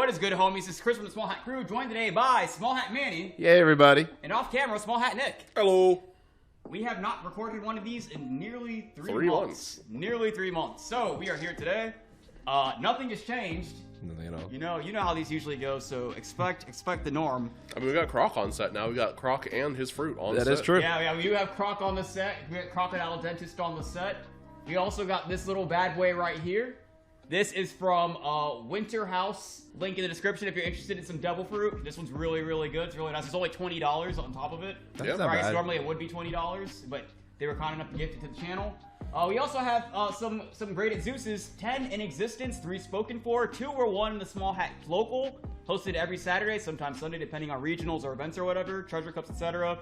What is good, homies? This is Chris from the Small Hat Crew, joined today by Small Hat Manny. Yeah, everybody. And off camera, Small Hat Nick. Hello. We have not recorded one of these in nearly three months. Nearly 3 months. So we are here today. Nothing has changed. You know how these usually go. So expect the norm. I mean, we got Croc on set now. We got Croc and his fruit on set. That is true. Yeah, we do have Croc on the set. We got Crocodile Dentist on the set. We also got this little bad boy right here. This is from Winter House. Link in the description if you're interested in some devil fruit. This one's really, really good. It's really nice. It's only $20 on top of it. That's not bad. Normally it would be $20, but they were kind enough to gift it to the channel. We also have some graded Zeus's, 10 in existence, 3 spoken for, 2 were won in the Small Hat local, hosted every Saturday, sometimes Sunday, depending on regionals or events or whatever, treasure cups, etc.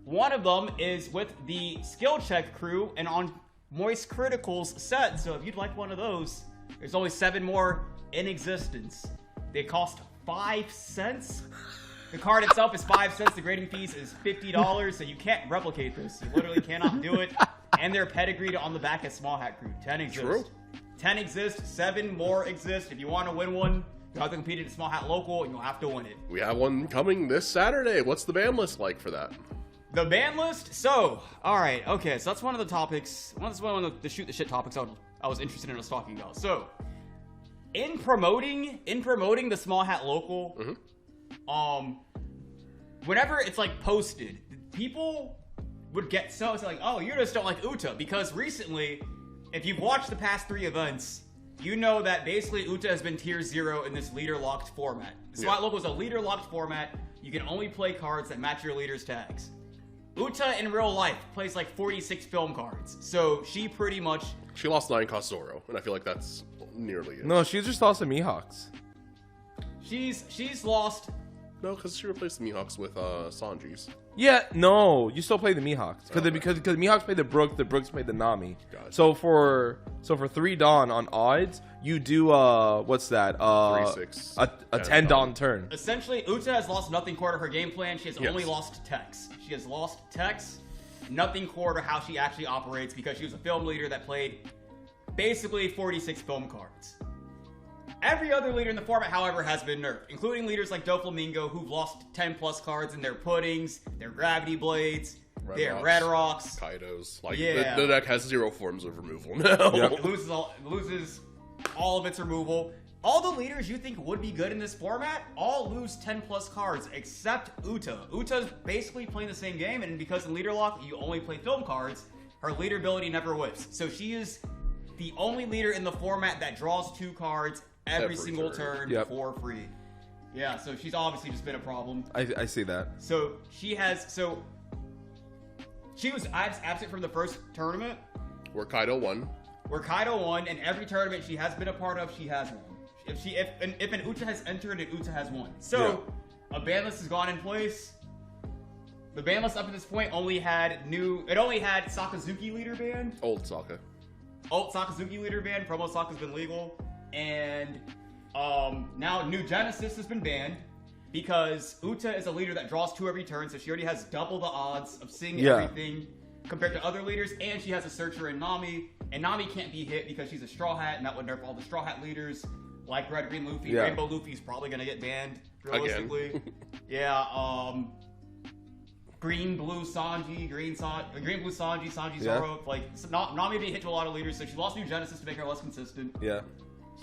One of them is with the Skill Check crew and on Moist Critical's set. So if you'd like one of those, there's only 7 more in existence. They cost 5 cents. The card itself is 5 cents. The grading fees is $50, so you can't replicate this. You literally cannot do it. And they're pedigreed on the back at Small Hat Crew. 10 exist. True. 10 exist. 7 more exist. If you want to win one, you have to compete at Small Hat Local, and you'll have to win it. We have one coming this Saturday. What's the ban list like for that? The ban list? So, alright, okay, so that's one of the topics. That's one of the shoot the shit topics I was interested in us talking about. So, in promoting the Small Hat Local, whenever it's like posted, people would get so it's like, oh, you just don't like Uta, because recently, if you've watched the past 3 events, you know that basically Uta has been tier 0 in this leader locked format. The Small Hat Local is a leader locked format. You can only play cards that match your leader's tags. Uta in real life plays like 46 film cards, so she pretty much... She lost 9 cost Zoro, and I feel like that's nearly it. No, she just lost to Mihawks. She's lost... No, because she replaced the Mihawks with Sanji's. Yeah, no, you still play the Mihawks because Mihawks play the Brooks play the Nami. Gotcha. So for 3 Dawn on odds, you do what's that? 3-6. A 10 Dawn turn. Essentially, Uta has lost nothing core to her game plan. She has only lost Tex. She has lost Tex, nothing core to how she actually operates, because she was a film leader that played basically 46 film cards. Every other leader in the format, however, has been nerfed, including leaders like Doflamingo, who've lost 10 plus cards in their puddings, their gravity blades, their red rocks, Kaidos. Like, the deck has 0 forms of removal now. Yep. It loses all of its removal. All the leaders you think would be good in this format all lose 10 plus cards except Uta. Uta's basically playing the same game, and because in leader lock you only play film cards, her leader ability never whiffs. So she is the only leader in the format that draws 2 cards every single turn for free. Yeah, so she's obviously just been a problem. I see that. So she was absent from the first tournament. Where Kaido won. And every tournament she has been a part of, she has won. If an Uta has entered, an Uta has won. So a ban list has gone in place. The ban list up to this point only had Sakazuki leader banned. Old Sokka. Old Sakazuki leader banned. Promo Sokka's been legal. And now New Genesis has been banned because Uta is a leader that draws 2 every turn, so she already has double the odds of seeing everything compared to other leaders, and she has a Searcher in Nami, and Nami can't be hit because she's a Straw Hat, and that would nerf all the Straw Hat leaders, like Red Green Luffy. Yeah. Rainbow Luffy's probably going to get banned, realistically. Again. Green Blue Sanji, Green Blue Sanji, Sanji Zoro. Like, Nami didn't hit to a lot of leaders, so she lost New Genesis to make her less consistent. Yeah.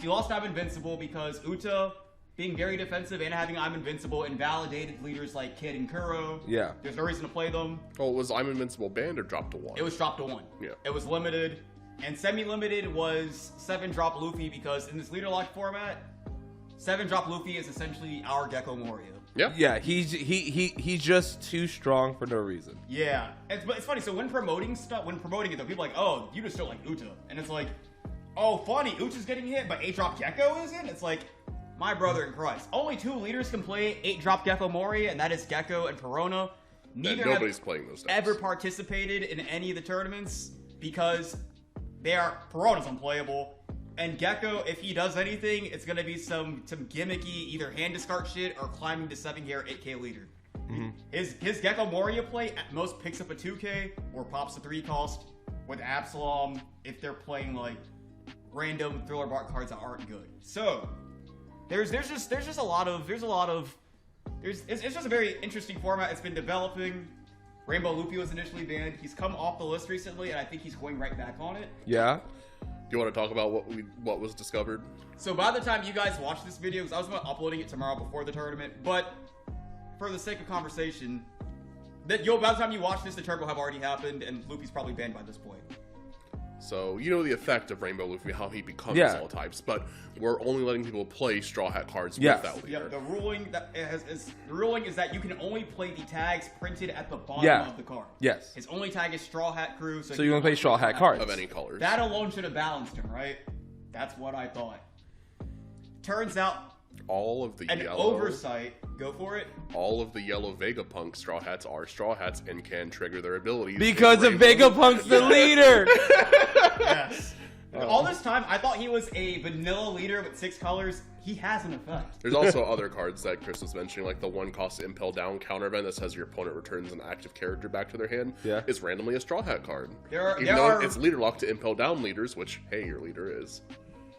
She lost I'm Invincible because Uta, being very defensive and having I'm Invincible, invalidated leaders like Kid and Kuro. Yeah. There's no reason to play them. Oh, was I'm Invincible banned or dropped to 1? It was dropped to 1. Yeah. It was limited. And semi-limited was 7-drop Luffy, because in this leader lock format, 7-drop Luffy is essentially our Gecko Moria. Yeah. Yeah, he's just too strong for no reason. Yeah. But it's funny, so when promoting it though, people are like, oh, you just don't like Uta. And it's like, oh, funny, Uta's getting hit, but 8-drop Gecko isn't? It's like, my brother in Christ. Only 2 leaders can play 8-drop Gecko Moria, and that is Gecko and Perona. Nobody's playing those decks. Ever participated in any of the tournaments because Perona's unplayable. And Gecko, if he does anything, it's going to be some gimmicky either hand discard shit or climbing to 7K or 8K leader. Mm-hmm. His Gecko Moria play at most picks up a 2K or pops a 3 cost with Absalom if they're playing like random thriller bark cards that aren't good. So There's just a lot of it's just a very interesting format. It's been developing. Rainbow Luffy was initially banned. He's come off the list recently, and I think he's going right back on it. Yeah. Do you want to talk about what was discovered? So by the time you guys watch this video, because I was uploading it tomorrow before the tournament, but for the sake of conversation, by the time you watch this, the turbo have already happened, and Luffy's probably banned by this point. So, you know the effect of Rainbow Luffy, how he becomes all types, but we're only letting people play Straw Hat cards with that leader. Yeah, the ruling is that you can only play the tags printed at the bottom of the card. Yes. His only tag is Straw Hat Crew, so you only play Straw Hat cards. Of any colors. That alone should have balanced him, right? That's what I thought. Turns out, all of the an yellow oversight. Go for it. All of the yellow Vegapunk Straw Hats are Straw Hats and can trigger their abilities. Because of Vegapunk's the leader! Yes. All this time, I thought he was a vanilla leader with 6 colors. He has an effect. There's also other cards that Chris was mentioning, like the one cost Impel Down counter event that says your opponent returns an active character back to their hand. Yeah. Is randomly a Straw Hat card. Even though it's leader locked to Impel Down leaders, which, hey, your leader is.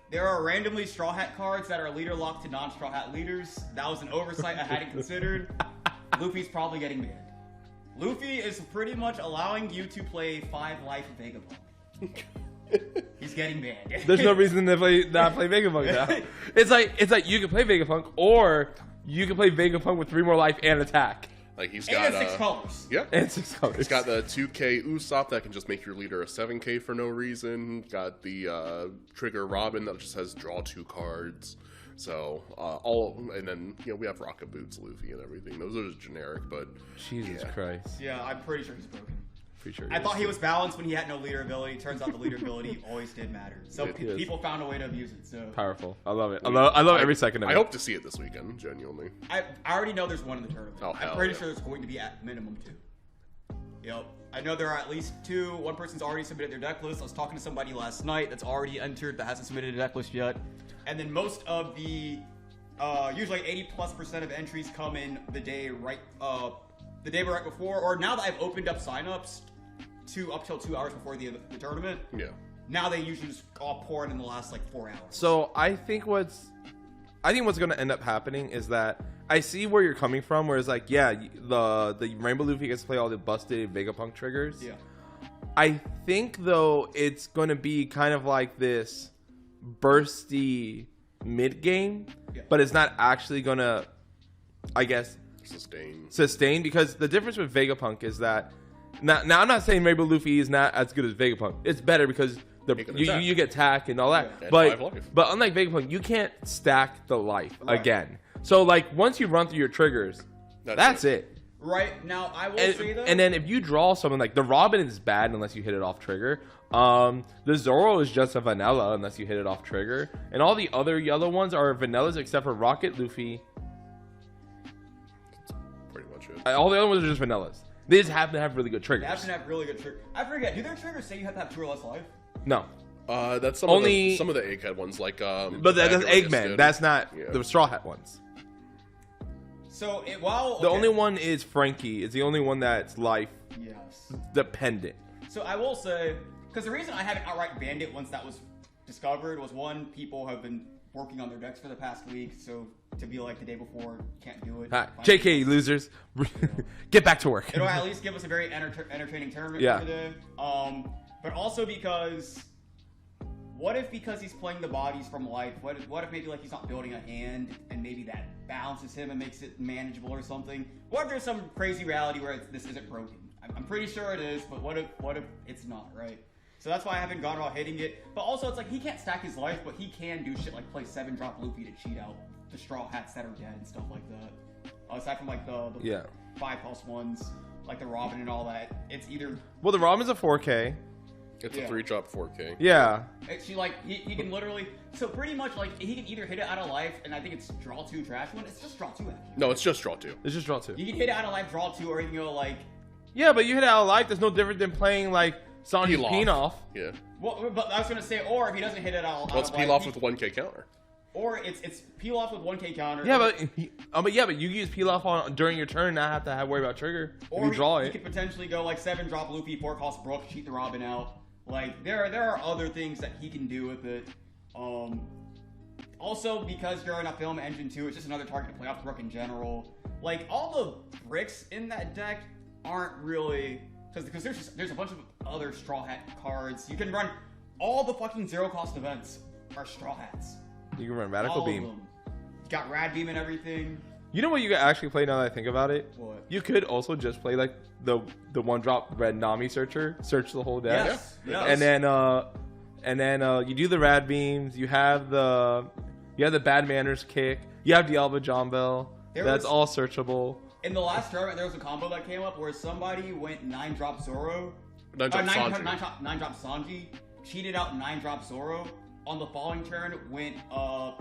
There are randomly Straw Hat cards that are leader locked to non-Straw Hat leaders. That was an oversight I hadn't considered. Luffy's probably getting banned. Luffy is pretty much allowing you to play 5 life Vegapunk. He's getting banned. There's no reason to not play Vegapunk now. It's like you can play Vegapunk, or you can play Vegapunk with 3 more life and attack. Like he's got 6 colors. Yeah. And 6 colors. He's got the 2K Usopp that can just make your leader a 7K for no reason. Got the Trigger Robin that just has draw 2 cards. So and then we have Rocket Boots Luffy and everything. Those are just generic, but Jesus Christ. Yeah, I'm pretty sure he's broken. Pretty sure I thought he was balanced when he had no leader ability. Turns out the leader ability always did matter. So people found a way to abuse it. So powerful. I love it. I love every second of it. I hope to see it this weekend, genuinely. I already know there's one in the tournament. Oh, hell I'm pretty sure there's going to be at minimum 2. Yep. I know there are at least 2. One person's already submitted their deck list. I was talking to somebody last night that's already entered that hasn't submitted a deck list yet. And then most of the usually 80+% of entries come in the day right before, or now that I've opened up signups up till 2 hours before the tournament. Yeah. Now they usually just all pour in the last like 4 hours. So I think what's going to end up happening is that I see where you're coming from, where it's like, yeah, the Rainbow Luffy gets to play all the busted Vegapunk triggers. Yeah. I think though it's going to be kind of like this bursty mid game, but it's not actually going to, I guess, sustain, because the difference with Vegapunk is that now I'm not saying Rainbow Luffy is not as good as Vegapunk. It's better because you get attack and all that. Yeah. But unlike Vegapunk, you can't stack the life again. So like once you run through your triggers, that's it. Right. Now I will say though. And then if you draw something like the Robin is bad unless you hit it off trigger. The Zoro is just a vanilla unless you hit it off trigger. And all the other yellow ones are vanillas except for Rocket, Luffy. Pretty much it. All the other ones are just vanillas. They just happen to have really good triggers. They happen to have really good triggers. I forget. Do their triggers say you have to have 2 or less life? No. That's some of the Egghead ones, like but that's Eggman. That's not the Straw Hat ones. So the only one is Frankie. It's the only one that's life dependent. So I will say, because the reason I haven't outright banned it once that was discovered was, one, people have been working on their decks for the past week, so to be like the day before, can't do it. JK, losers. Get back to work. It'll at least give us a very entertaining tournament for today. But also because, what if because he's playing the bodies from life, what if maybe like he's not building a hand and maybe that balances him and makes it manageable or something? What if there's some crazy reality where this isn't broken? I'm pretty sure it is, but what if it's not, right? So that's why I haven't gone about hitting it. But also, it's like he can't stack his life, but he can do shit like play 7-drop Luffy to cheat out the Straw Hats that are dead and stuff like that. Aside from like the 5+ ones, like the Robin and all that, it's either... Well, the Robin's a 4K. It's a 3-drop 4K. Yeah. He can literally... So pretty much, like, he can either hit it out of life, and I think it's draw 2, trash 1. It's just draw 2, actually. No, it's just draw 2. It's just draw 2. You can hit it out of life, draw 2, or you can go, like... Yeah, but you hit it out of life, there's no different than playing, like, Sanji's Peen-Off. Yeah. Well, but I was going to say, or if he doesn't hit it out of life... Let's peel off with 1K counter. Or it's peel off with 1K counter. Yeah, but you use peel off on during your turn, not have to worry about trigger. Or if you draw you could potentially go like 7-drop Luffy, 4-cost Brook, cheat the Robin out. Like there are other things that he can do with it. Also, because you're in a film engine too, it's just another target to play off Brook in general. Like, all the bricks in that deck aren't really... Because there's a bunch of other Straw Hat cards. You can run all the fucking zero-cost events are Straw Hats. You can run Radical All Beam. of them. You got Rad Beam and everything. You know what you could actually play now that I think about it? What? You could also just play like the one-drop red Nami searcher, search the whole deck. Yes. Yes. And then you do the Rad Beams. You have the Bad Manners kick. You have Dialga Jambel. That's all searchable. In the last tournament, there was a combo that came up where somebody went 9-drop Zoro. 9-drop Sanji. 9-drop Sanji. Cheated out 9-drop Zoro. On the following turn, went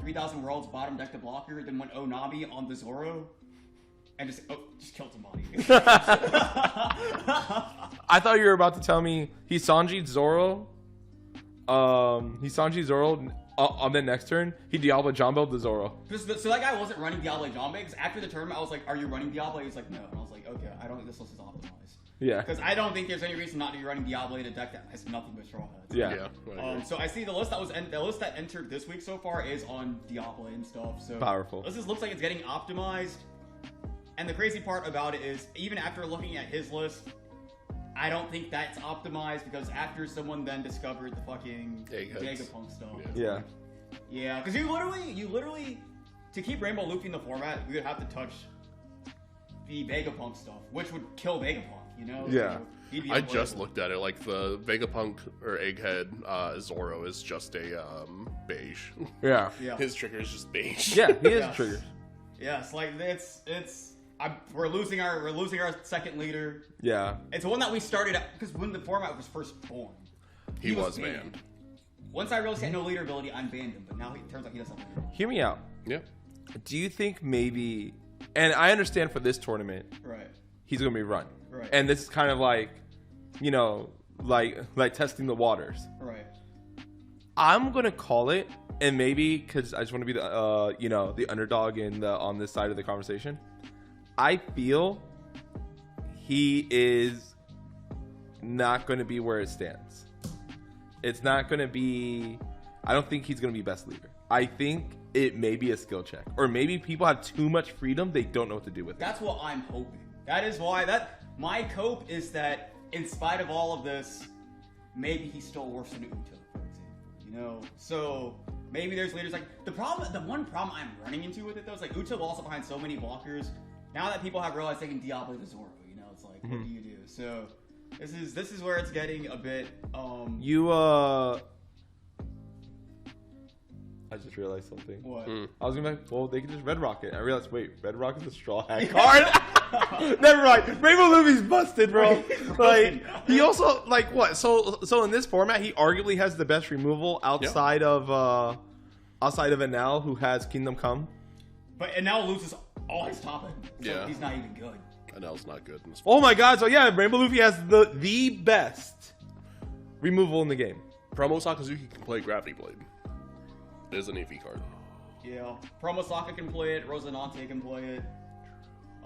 3000 Worlds bottom deck to blocker. Then went Onami on the Zoro. And just killed somebody. I thought you were about to tell me he Sanji Zoro. On the next turn, he Diablo Jambel the Zoro. So that guy wasn't running Diablo Jambel, because after the tournament, I was like, are you running Diablo? He was like, no. And I was like, okay, I don't think this list is optimized. Yeah. Because I don't think there's any reason not to be running Diablo in a deck that has nothing but Straw Hats. Yeah. So I see the list that entered this week so far is on Diablo and stuff. So powerful. This just looks like it's getting optimized. And the crazy part about it is, even after looking at his list, I don't think that's optimized, because after someone then discovered the fucking Vegapunk stuff. Yeah. Yeah, because you literally, to keep Rainbow Luffy in the format, we would have to touch the Vegapunk stuff, which would kill Vegapunk, you know? Yeah. So I just looked at it, like the Vegapunk or Egghead Zoro is just a beige. Yeah. His trigger is just beige. Yeah, he is triggered. Yes, like we're losing our second leader. Yeah. It's one that we started at, because when the format was first born, he was banned. Once I realized he had no leader ability, I banned him, but now it turns out he does have leader. Hear me out. Yeah. Do you think maybe, and I understand for this tournament, right, he's gonna be run, right, and this is kind of like, you know, like testing the waters, right. I'm gonna call it, and maybe because I just want to be the the underdog on this side of the conversation. I feel he is not going to be where it stands. It's not going to be... I don't think he's going to be best leader. I think it may be a skill check. Or maybe people have too much freedom, they don't know what to do with it. That's what I'm hoping. That is why... My hope is that, in spite of all of this, maybe he's still worse than Uto, for example. You know? So... Maybe there's leaders like... The one problem I'm running into with it, though, is like Uto will also behind so many blockers. Now that people have realized they can Diablo the Zoro, you know, it's like, what do you do? So, this is where it's getting a bit, I just realized something. What? I was gonna be like, well, they can just Red Rocket. I realized, wait, Red Rocket's a Straw Hat card? Never mind. Rainbow Luffy's busted, bro. Like, he also, like, what? So in this format, he arguably has the best removal outside of Enel, who has Kingdom Come. But Enel loses all his top end. So he's not even good. Enel's not good in this Oh my god, so yeah, Rainbow Luffy has the best removal in the game. Promo Sakazuki can play Gravity Blade. It is an EV card. Yeah. Promo Saka can play it, Rosinante can play it.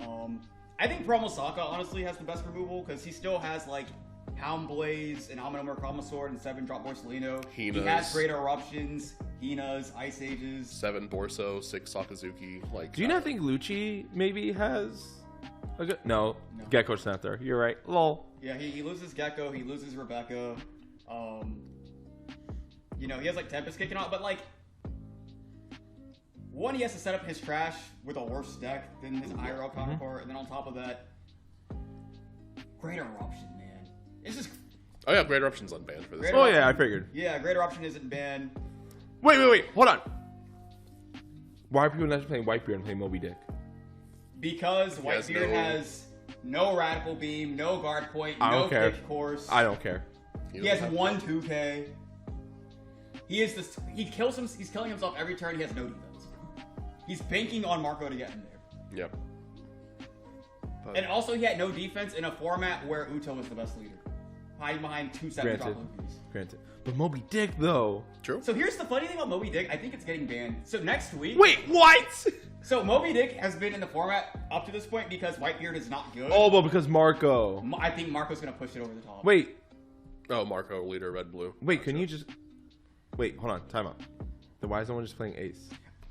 I think Promo Saka honestly has the best removal, because he still has like Hound Blaze and Amino Chroma Sword and 7-drop Borsellino. He has Greater Eruptions, Hinas, Ice Ages. 7 Borso, 6 Sakazuki. Like, do you not think Luchi maybe has a good... No. Gecko's not there. You're right. Lol. Yeah, he loses Gecko, he loses Rebecca. You know, he has like Tempest kicking out, but like... One, he has to set up his trash with a worse deck than his IRL counterpart, and then on top of that, Greater Eruption, man. It's just... Oh yeah, Greater Eruption's unbanned for this. Oh yeah, I figured. Yeah, Greater Eruption isn't banned. Wait, hold on. Why are people not playing Whitebeard and playing Moby Dick? Because Whitebeard has no Radical Beam, no Guard Point, no Kick Course. I don't care. He has 1 2K. He's killing himself every turn. He has no defense. He's banking on Marco to get in there. Yep. And also, he had no defense in a format where Uto is the best leader. Hiding behind 2 7-drop Luffys. Granted. But Moby Dick, though. True. So here's the funny thing about Moby Dick. I think it's getting banned. So next week... Wait, what? So Moby Dick has been in the format up to this point because Whitebeard is not good. Oh, but because Marco. I think Marco's going to push it over the top. Wait. Oh, Marco, leader, red, blue. Wait, can you just... Wait, hold on. Time out. Then why is no one just playing Ace?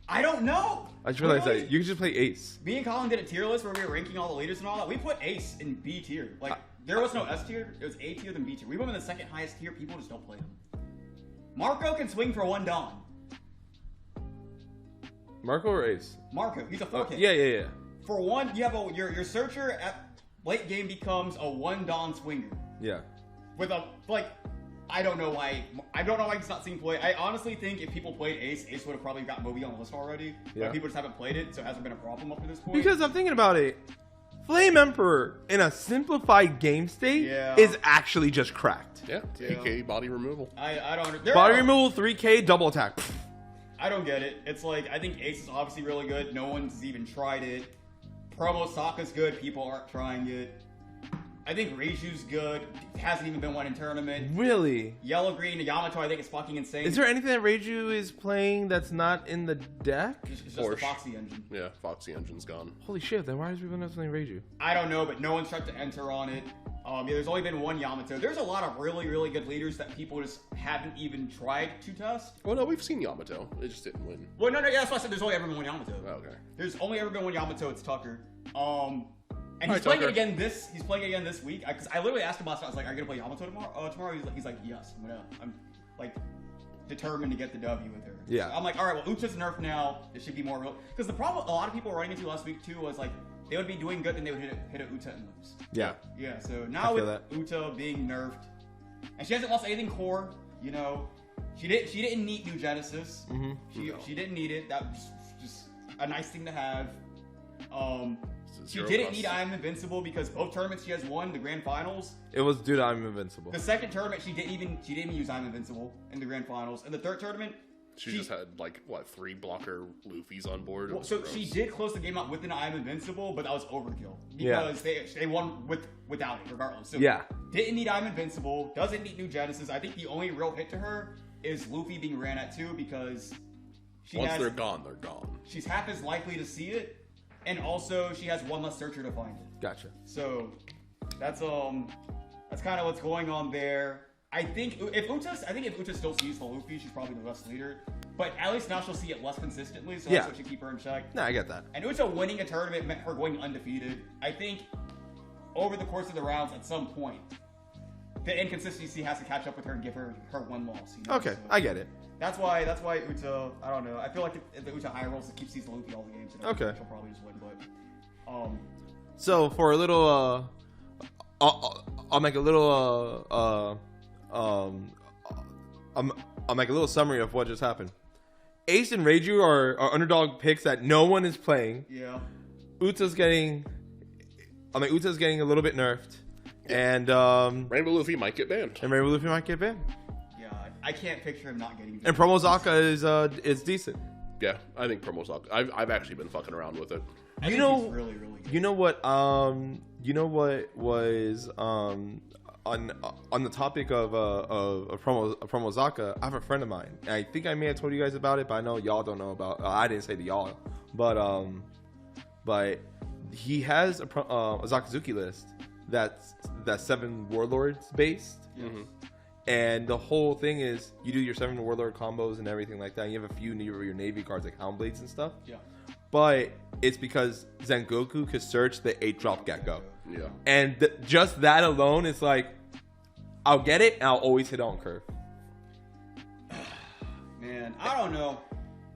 I don't know. I just realized that you can just play Ace. Me and Colin did a tier list where we were ranking all the leaders and all that. We put Ace in B tier. Like, there was no S tier. It was A tier then B tier. We went in the second highest tier. People just don't play him. Marco can swing for 1 Dawn. Marco or Ace? Marco. He's a 4K. Yeah. For 1, you have your searcher at late game becomes a 1 Dawn swinger. Yeah. With a, like, I don't know why he's not seeing play. I honestly think if people played Ace would have probably got Moby on the list already. Yeah. But people just haven't played it, so it hasn't been a problem up to this point. Because I'm thinking about it. Flame Emperor in a simplified game state is actually just cracked. Yeah, 3K body removal. I don't. Body removal, 3K, double attack. I don't get it. It's like, I think Ace is obviously really good. No one's even tried it. Promo Sokka's good. People aren't trying it. I think Reiju's good. Hasn't even been won in tournament. Really? Yellow Green Yamato, I think is fucking insane. Is there anything that Reiju is playing that's not in the deck? It's just the Foxy engine. Yeah, Foxy engine's gone. Holy shit! Then why is everyone else playing Reiju? I don't know, but no one's tried to enter on it. There's only been 1 Yamato. There's a lot of really, really good leaders that people just haven't even tried to test. Well, no, we've seen Yamato. It just didn't win. Well, no, yeah, that's why I said there's only ever been 1 Yamato. Oh, okay. There's only ever been 1 Yamato. It's Tucker. And Hi, he's playing Tucker. it again this. He's playing it again this week. Because I literally asked him last night. I was like, "Are you gonna play Yamato tomorrow?" He's like, "Yes, I'm like determined to get the W with her." Yeah. So I'm like, "All right, well, Uta's nerfed now. It should be more real." Because the problem a lot of people were running into last week too was like they would be doing good, then they would hit a Uta and lose. Yeah. Yeah. So now with Uta being nerfed, and she hasn't lost anything core. You know, she didn't need New Genesis. Mm-hmm. She didn't need it. That was just a nice thing to have. She 0+. didn't need I Am Invincible because both tournaments she has won, the grand finals. It was dude, I'm invincible. The second tournament she didn't even use I Am Invincible in the grand finals. And the third tournament, she just had like 3 blocker Luffy's on board. Well, so she did close the game out with an I Am Invincible, but that was overkill because they won without it regardless. So didn't need I Am Invincible, doesn't need New Genesis. I think the only real hit to her is Luffy being ran at 2 because once they're gone, they're gone. She's half as likely to see it. And also, she has 1 less searcher to find it. Gotcha. So, that's kind of what's going on there. I think if Uta still sees the Luffy, she's probably the best leader. But at least now she'll see it less consistently, so that's what should keep her in check. No, I get that. And Uta winning a tournament meant her going undefeated. I think over the course of the rounds, at some point, the inconsistency has to catch up with her and give her 1 loss. You know? Okay, so, I get it. That's why Uta, I don't know. I feel like if the Uta high rolls, it keeps these Luffy all the games. And she'll probably just win, but so for a little I'll make a little I'll make a little summary of what just happened. Ace and Reiju are underdog picks that no one is playing. Yeah. Uta's getting a little bit nerfed. And Rainbow Luffy might get banned. I can't picture him not getting. And Promo Zaka is decent. Yeah, I think Promo Zaka. I've actually been fucking around with it. He's really, really good. You know what was on the topic of Promo Zaka, I have a friend of mine. I think I may have told you guys about it, but I know y'all don't know about. I didn't say to y'all, but he has a Zakazuki list that's 7 Warlords based. Mm-hmm. And the whole thing is you do your 7 Warlord combos and everything like that. And you have a few your Navy cards like Houndblades and stuff. Yeah. But it's because Zangoku could search the 8-drop Gecko. Yeah. And just that alone is like, I'll get it and I'll always hit on curve. Man, I don't know.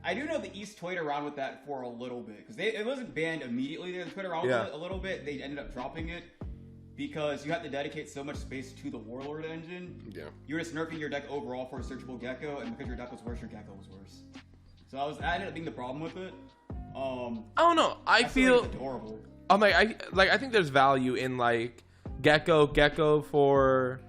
I do know the East toyed around with that for a little bit. Because it wasn't banned immediately. They toyed around with it a little bit. They ended up dropping it. Because you have to dedicate so much space to the Warlord engine. Yeah. You're just nerfing your deck overall for a searchable Gecko, and because your deck was worse, your Gecko was worse. So that ended up being the problem with it. I don't know. I feel it's adorable. I think there's value in like Gecko for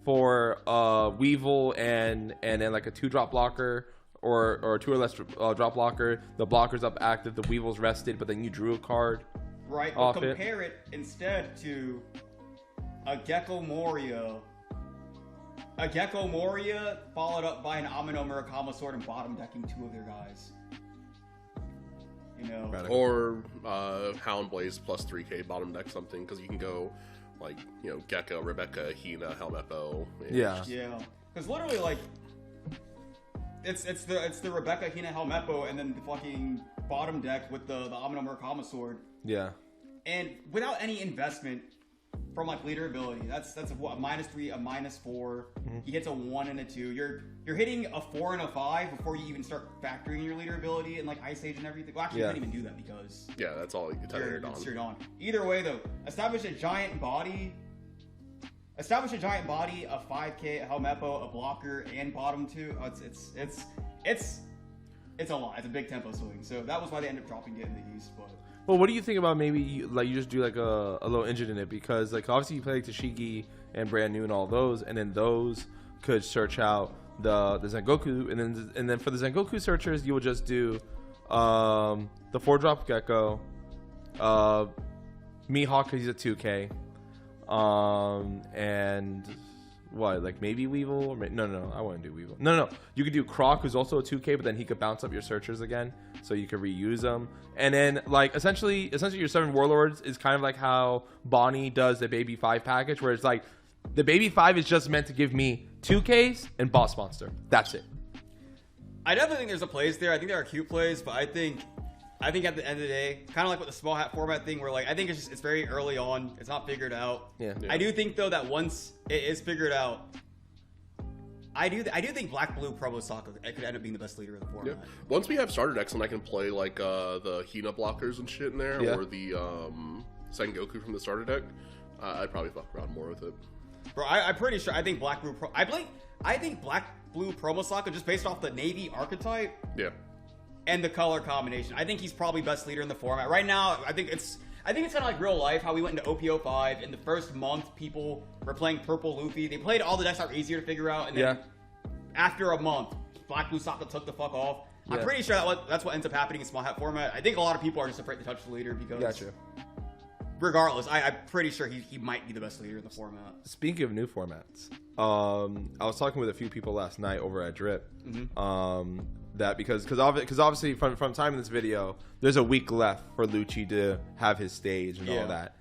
Weevil and then like a 2-drop blocker or 2 or less drop blocker. The blocker's up active, the Weevil's rested, but then you drew a card. Right, but compare it instead to a Gecko Moria followed up by an Amino Murakama sword and bottom decking 2 of their guys. You know, or Houndblaze plus 3K bottom deck something because you can go like Gecko, Rebecca, Hina, Helmeppo. Yeah. Because literally It's the Rebecca Hina Helmeppo and then the fucking bottom deck with the Amino Murakama sword. Yeah. And without any investment from like leader ability, that's a what, a -3, a -4. He hits a 1 and a 2. You're hitting a 4 and a 5 before you even start factoring your leader ability and like Ice Age and everything. Well, actually, you can't even do that because that's all you tethered on. You're on. Either way, though, establish a giant body, a 5K, a Helmeppo, a blocker, and bottom 2. It's a lot. It's a big tempo swing. So that was why they ended up dropping it in the East, but. Well, what do you think about maybe you just do like a little engine in it, because like obviously you play like Tashigi and Brand New and all those, and then those could search out the Zengoku, and then for the Zengoku searchers you will just do the 4-drop Gecko, Mihawk because he's a 2K, and what, like maybe Weevil or no, I wouldn't do Weevil. No, you could do Croc, who's also a 2K, but then he could bounce up your searchers again, so you could reuse them. And then like essentially your 7 Warlords is kind of like how Bonnie does the Baby 5 package, where it's like the Baby 5 is just meant to give me 2Ks and Boss Monster. That's it. I definitely think there's a plays there. I think there are cute plays, but I think at the end of the day, kind of like with the small hat format thing, where like I think it's very early on. It's not figured out. Yeah. I do think though that once it is figured out, I do think Black Blue Promo Soccer could end up being the best leader of the format. Yeah. Once we have starter decks and I can play like the Hina blockers and shit in there, or the Sengoku from the starter deck, I'd probably fuck around more with it. Bro, I'm pretty sure. I think Black Blue I think Black Blue Promo Soccer, just based off the Navy archetype. Yeah. And the color combination, I think he's probably best leader in the format right now. I think it's kind of like real life, how we went into OP05. In the first month, people were playing purple Luffy. They played all the decks that were easier to figure out, and then after a month, Black Blue Sokka took the fuck off. I'm pretty sure that's what ends up happening in small hat format. I think a lot of people are just afraid to touch the leader because, regardless, I'm pretty sure he might be the best leader in the format. Speaking of new formats, I was talking with a few people last night over at Drip. That because obviously from time in this video, there's a week left for Luchi to have his stage and all that.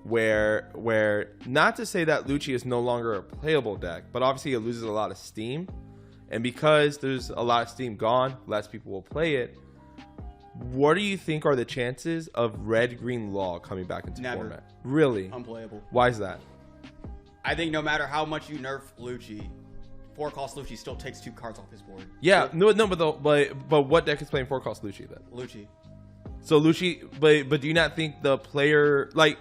Where not to say that Luchi is no longer a playable deck, but obviously it loses a lot of steam, and because there's a lot of steam gone, less people will play it. What do you think are the chances of Red Green Law coming back into format? Really? Unplayable. Why is that? I think no matter how much you nerf Luchi, 4-cost Luchi still takes 2 cards off his board. Yeah, but what deck is playing 4-cost Luchi then? Luchi. So Luchi, but do you not think the player like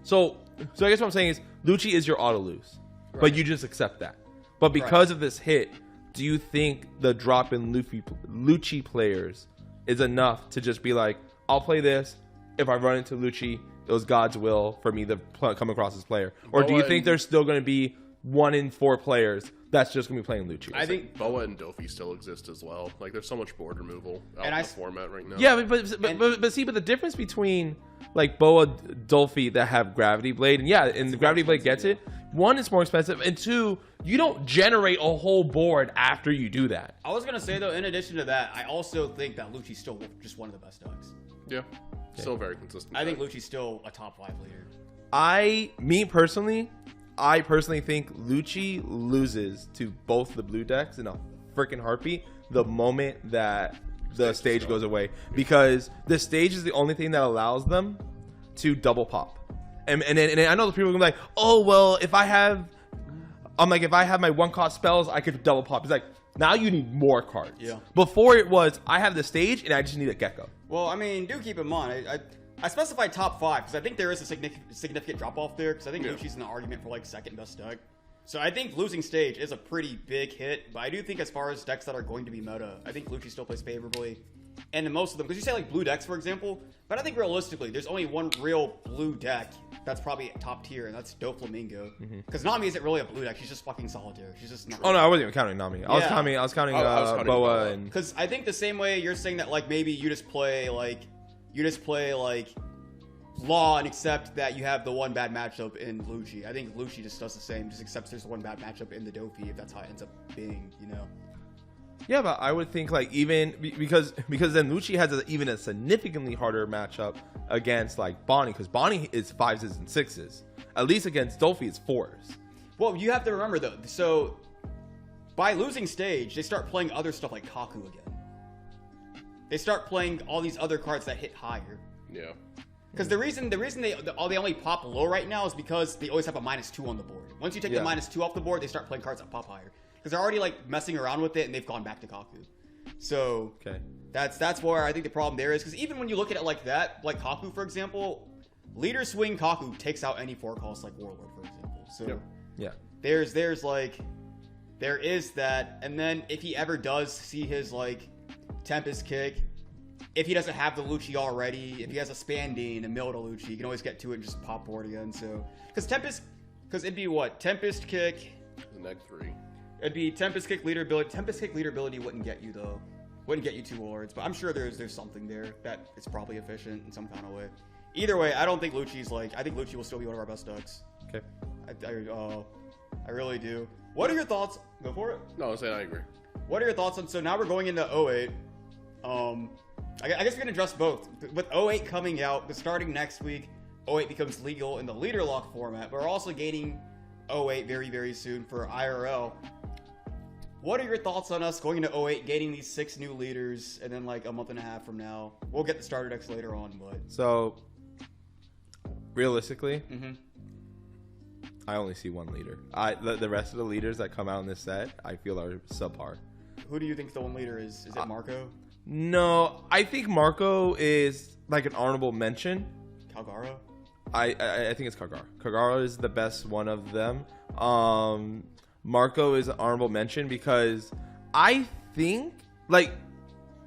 so I guess what I'm saying is Luchi is your auto lose, but you just accept that. But because of this hit, do you think the drop in Luchi players is enough to just be like, I'll play this. If I run into Luchi, it was God's will for me to come across this player. Or do you think there's still going to be 1 in 4 players that's just going to be playing Luchi? I think Boa and Dofi still exist as well. Like, there's so much board removal out in the format right now. Yeah, but the difference between like Boa, Dolphy that have Gravity Blade, and the Gravity Blade gets it. 1, it's more expensive, and 2, you don't generate a whole board after you do that. I was gonna say though, in addition to that, I also think that Luchi's still just one of the best decks. Yeah, still very consistent. I think Luchi's still a top 5 leader. I personally think Luchi loses to both the blue decks in a freaking heartbeat the moment that the stage goes away, because the stage is the only thing that allows them to double pop. And I know the people are gonna be like, oh well, if I have my 1-cost spells, I could double pop. It's like, now you need more cards. Yeah. Before it was, I have the stage and I just need a Gecko. Well, I mean, do keep in mind, I specified top 5 because I think there is a significant drop off there, because I think Luchi's in the argument for like second best deck. So I think losing stage is a pretty big hit, but I do think as far as decks that are going to be meta, I think Luchi still plays favorably. And in most of them, because you say like blue decks, for example, but I think realistically, there's only one real blue deck that's probably top tier, and that's Doflamingo. Because Nami isn't really a blue deck; she's just fucking solitaire. She's just not. Oh no, I wasn't even counting Nami. I was counting Boa and. Because I think the same way you're saying that, like maybe you just play like Law and accept that you have the one bad matchup in Luchi. I think Luchi just does the same, just accepts there's one bad matchup in the Dofi, if that's how it ends up being, you know. Yeah, but I would think like even because then Luchi has even a significantly harder matchup against like Bonnie, because Bonnie is 5s and 6s. At least against Dolphy, it's 4s. Well, you have to remember though. So by losing stage, they start playing other stuff like Kaku again. They start playing all these other cards that hit higher. Yeah. Because the reason they only pop low right now is because they always have a -2 on the board. Once you take the -2 off the board, they start playing cards that pop higher. Because they're already like messing around with it, and they've gone back to Kaku. So that's where I think the problem there is. Because even when you look at it like that, like Kaku for example, leader swing Kaku takes out any 4 costs like Warlord for example. So there is that, and then if he ever does see his like Tempest kick. If he doesn't have the Luchi already, if he has a Spandine and Mill to Luchi, you can always get to it and just pop board again. So, because it'd be what? Tempest kick. Neg 3. It'd be Tempest kick leader ability. Tempest kick leader ability wouldn't get you though. Wouldn't get you 2 Warlords, but I'm sure there's something there that is probably efficient in some kind of way. Either way, I don't think Luchi's like. I think Luchi will still be one of our best decks. Okay. I really do. What are your thoughts? Go for it. No, I was saying I agree. What are your thoughts on? So now we're going into 08. I guess we can address both. With 08 coming out, starting next week, 08 becomes legal in the leader lock format. We're also gaining 08 very, very soon for IRL. What are your thoughts on us going into 08, gaining these 6 new leaders, and then like a month and a half from now? We'll get the starter decks later on, but... So, realistically, I only see 1 leader. The rest of the leaders that come out in this set, I feel are subpar. Who do you think the 1 leader is? Is it Marco? No, I think Marco is like an honorable mention. Calgara? I think it's Kagara. Kagara is the best one of them. Marco is an honorable mention because I think, like,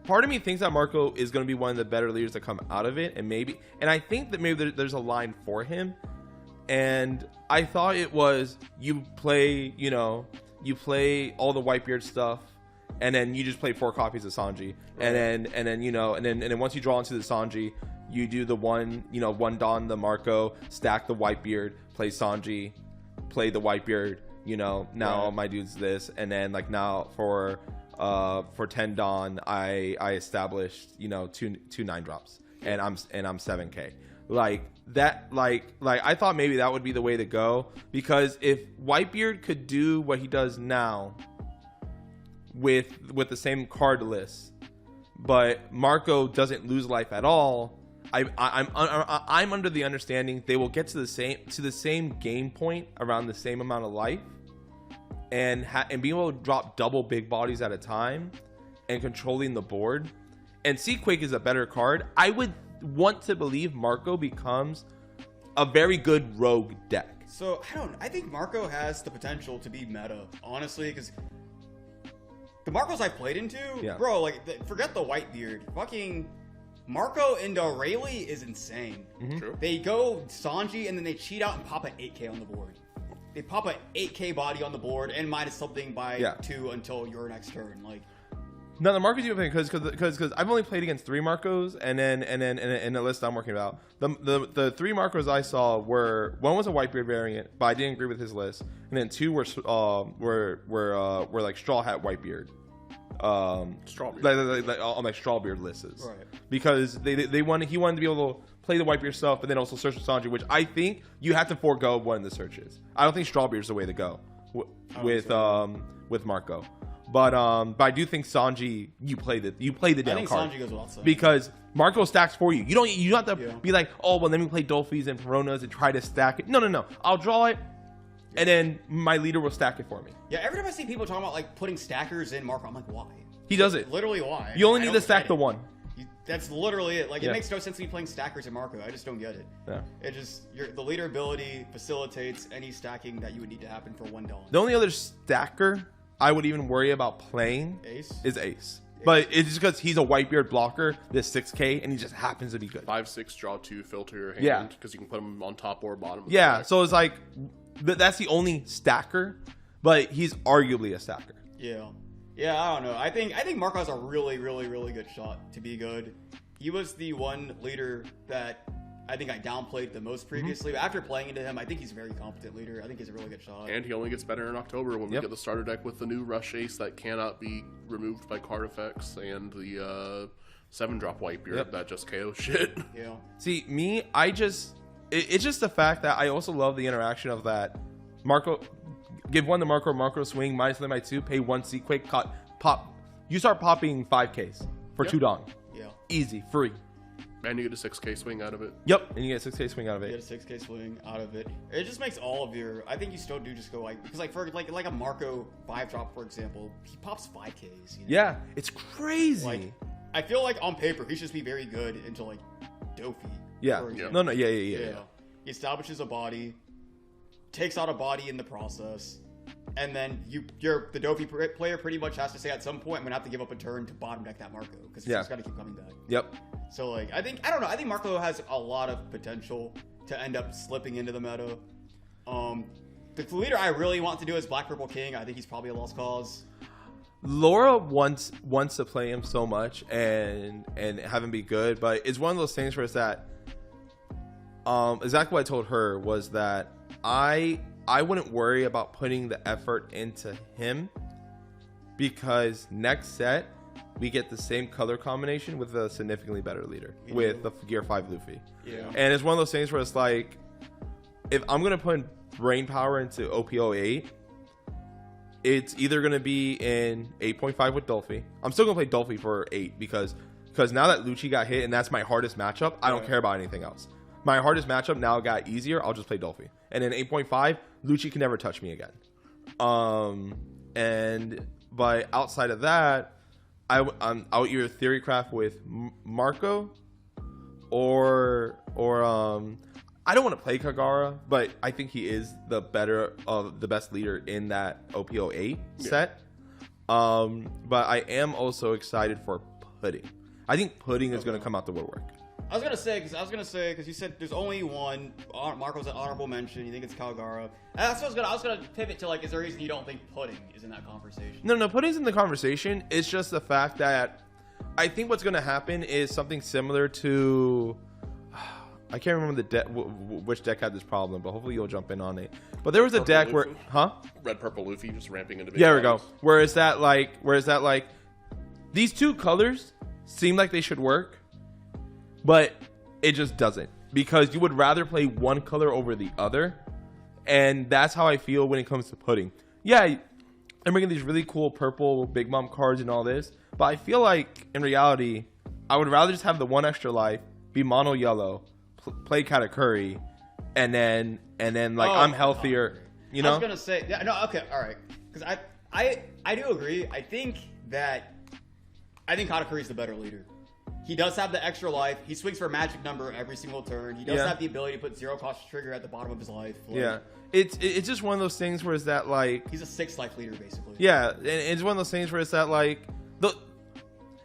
part of me thinks that Marco is going to be one of the better leaders that come out of it, and I think that maybe there's a line for him. And I thought it was you play all the Whitebeard stuff. And then you just play 4 copies of Sanji, and then once you draw into the Sanji, you do the one Don the Marco, stack the Whitebeard, play Sanji, play the Whitebeard. Now my dude's this, and then like now for 10 Don, I established 2 9-drops, and I'm 7K. Like that, like I thought maybe that would be the way to go, because if Whitebeard could do what he does now. With the same card list, but Marco doesn't lose life at all. I'm under the understanding they will get to the same game point around the same amount of life, and being able to drop double big bodies at a time, and controlling the board. And Seaquake is a better card. I would want to believe Marco becomes a very good rogue deck. So I think Marco has the potential to be meta, honestly, because. The Marcos I played into, bro, like, forget the Whitebeard. Fucking Marco into Rayleigh is insane. True. They go Sanji, and then they cheat out and pop an 8K on the board. They pop an 8K body on the board and minus something by 2 until your next turn. Like, no, the Marcos you play because I've only played against 3 Marcos, and then in the list I'm working about, the 3 Marcos I saw were, one was a Whitebeard variant, but I didn't agree with his list, and then 2 were like Straw Hat Whitebeard, Strawbeard, like on like Strawbeard lists, right? Because he wanted to be able to play the Whitebeard stuff, but then also search for Sanji, which I think you have to forego one of the searches. I don't think Strawbeard is the way to go with Marco. But I do think Sanji, you play the damn card. Sanji goes well, so. Because Marco stacks for you. You don't have to be like, oh well, let me play Dolphys and Peronas and try to stack it. No. I'll draw it, and then my leader will stack it for me. Yeah, every time I see people talking about like putting stackers in Marco, I'm like, why? He does it. Literally, why? You only need to stack the one. That's literally it. Like, it makes no sense to be playing stackers in Marco. I just don't get it. Yeah. It just the leader ability facilitates any stacking that you would need to happen for 1 Dawn. The only other stacker I would even worry about playing is Ace. But it's just because he's a Whitebeard blocker, this 6K, and he just happens to be good. 5/6, draw 2, filter your hand, because you can put him on top or bottom. Yeah, so it's like, that's the only stacker, but he's arguably a stacker. Yeah, I don't know. I think Marco has a really, really, really good shot to be good. He was the one leader that I think I downplayed the most previously. But after playing into him, I think he's a very competent leader. I think he's a really good shot. And he only gets better in October when we get the starter deck with the new Rush Ace that cannot be removed by card effects, and the 7-drop Whitebeard that just KO shit. Yeah. See, me, it's just the fact that I also love the interaction of that Marco Give 1 to Marco swing, minus limit by 2, pay 1 C quick, cut, pop. You start popping 5Ks for 2 Dong. Yeah. Easy, free. And you get a 6K swing out of it. Yep, and you get a 6K swing out of You it. get a 6K swing out of it. It just makes all of your. I think you still do just go like because like for like a Marco 5-drop for example, he pops 5Ks. You know? Yeah, it's crazy. Like I feel like on paper he should just be very good into like Dofi. Yeah. for Yeah. example. No, yeah. He establishes a body, takes out a body in the process, and then the Dofi player pretty much has to say at some point, I'm gonna have to give up a turn to bottom deck that Marco because it's just gotta keep coming back. Yep. So like I don't know. I think Marco has a lot of potential to end up slipping into the meta. The leader I really want to do is Black Purple King. I think he's probably a lost cause. Laura wants to play him so much and have him be good, but it's one of those things where it's that exactly what I told her was that I wouldn't worry about putting the effort into him because next set we get the same color combination with a significantly better leader with the Gear 5 Luffy. Yeah. And it's one of those things where it's like, if I'm going to put brain power into OP08, it's either going to be in 8.5 with Dolphy. I'm still going to play Dolphy for 8 because now that Luchi got hit and that's my hardest matchup, I don't care about anything else. My hardest matchup now got easier. I'll just play Dolphy. And in 8.5, Luchi can never touch me again. But outside of that, I'll either Theorycraft with Marco or I don't want to play Kagura, but I think he is the best leader in that OP08 set. But I am also excited for Pudding. I think Pudding is going to come out the woodwork. I was gonna say because you said there's only one. Marco's an honorable mention. You think it's Kagura. That's what I was gonna pivot to. Like, is there a reason you don't think Pudding is in that conversation? No, Pudding's in the conversation. It's just the fact that I think what's gonna happen is something similar to. I can't remember which deck had this problem, but hopefully you'll jump in on it. But there was a deck where, Red Purple Luffy just ramping into. Yeah, there we go. Where is that like these two colors seem like they should work, but it just doesn't, because you would rather play one color over the other, and that's how I feel when it comes to Pudding. Yeah, I'm bringing these really cool purple Big Mom cards and all this, but I feel like in reality, I would rather just have the one extra life, be mono yellow, play Katakuri, and then like I'm healthier. You know? I was gonna say, yeah, no, okay, all right, because I do agree. I think Katakuri is the better leader. He does have the extra life. He swings for a magic number every single turn. He does have the ability to put 0 cost trigger at the bottom of his life. Like, it's just one of those things where it's that like he's a 6 life leader basically. Yeah, and it's one of those things where it's that like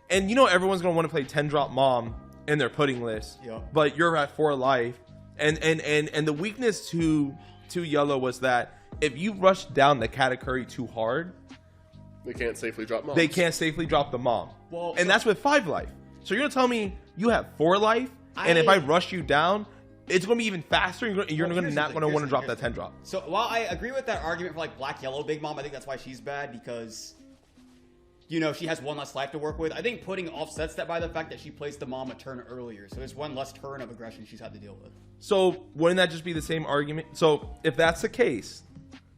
and you know everyone's gonna want to play 10-drop Mom in their Pudding list. Yeah. But you're at 4 life, and the weakness to yellow was that if you rush down the Katakuri too hard, they can't safely drop Mom. They can't safely drop the Mom. Well, and that's with 5 life. So you're gonna tell me you have 4 life, and if I rush you down, it's gonna be even faster. You're not gonna want to drop that 10-drop. So while I agree with that argument for like Black Yellow Big Mom, I think that's why she's bad, because you know she has 1 less life to work with. I think Pudding offsets that by the fact that she plays the Mom a turn earlier, so there's 1 less turn of aggression she's had to deal with. So wouldn't that just be the same argument? So if that's the case,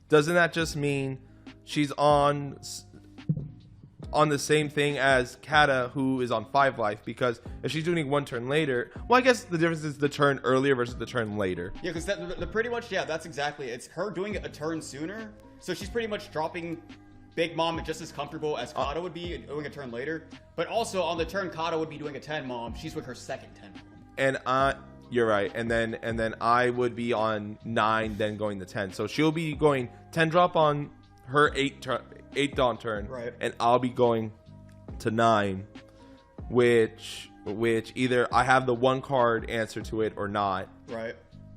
doesn't that just mean she's on the same thing as Kata, who is on 5 life? Because if she's doing 1 turn later, well, I guess the difference is the turn earlier versus the turn later. Yeah, because the pretty much, yeah, that's exactly it. It's her doing a turn sooner, so she's pretty much dropping Big Mom just as comfortable as Kata would be doing a turn later. But also on the turn Kata would be doing a 10 Mom, she's with her second 10 Mom. And you're right. And then I would be on 9, then going to 10. So she'll be going 10 drop on her 8 Dawn turn, right? And I'll be going to 9, which either I have the 1 card answer to it or not, right?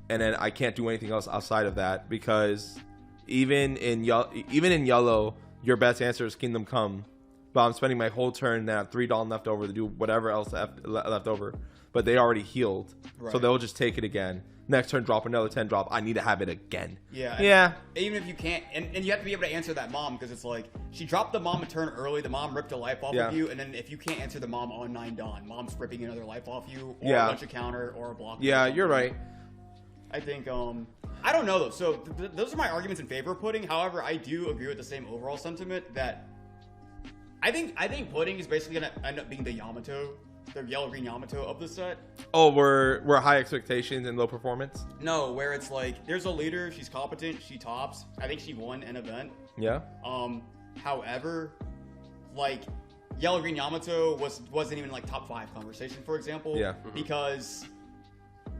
And then I can't do anything else outside of that, because even in yellow, your best answer is Kingdom Come, but I'm spending my whole turn now 3 Dawn left over to do whatever else left over, but they already healed, right? So they'll just take it again. Next turn, drop another 10 drop. I need to have it again. Yeah. Even if you can't, and you have to be able to answer that Mom, because it's like she dropped the Mom a turn early. The Mom ripped a life off of you, and then if you can't answer the Mom on 9 Dawn, Mom's ripping another life off you, or a bunch of counter, or a block. Yeah, you're right. I think I don't know though. So those are my arguments in favor of pudding. However, I do agree with the same overall sentiment that I think pudding is basically gonna end up being the Yamato, the yellow green Yamato of the set. Oh, we're high expectations and low performance. No, where it's like there's a leader, she's competent, she tops. I think she won an event. Yeah. However, like yellow green Yamato wasn't even like top 5 conversation, for example. Yeah. Because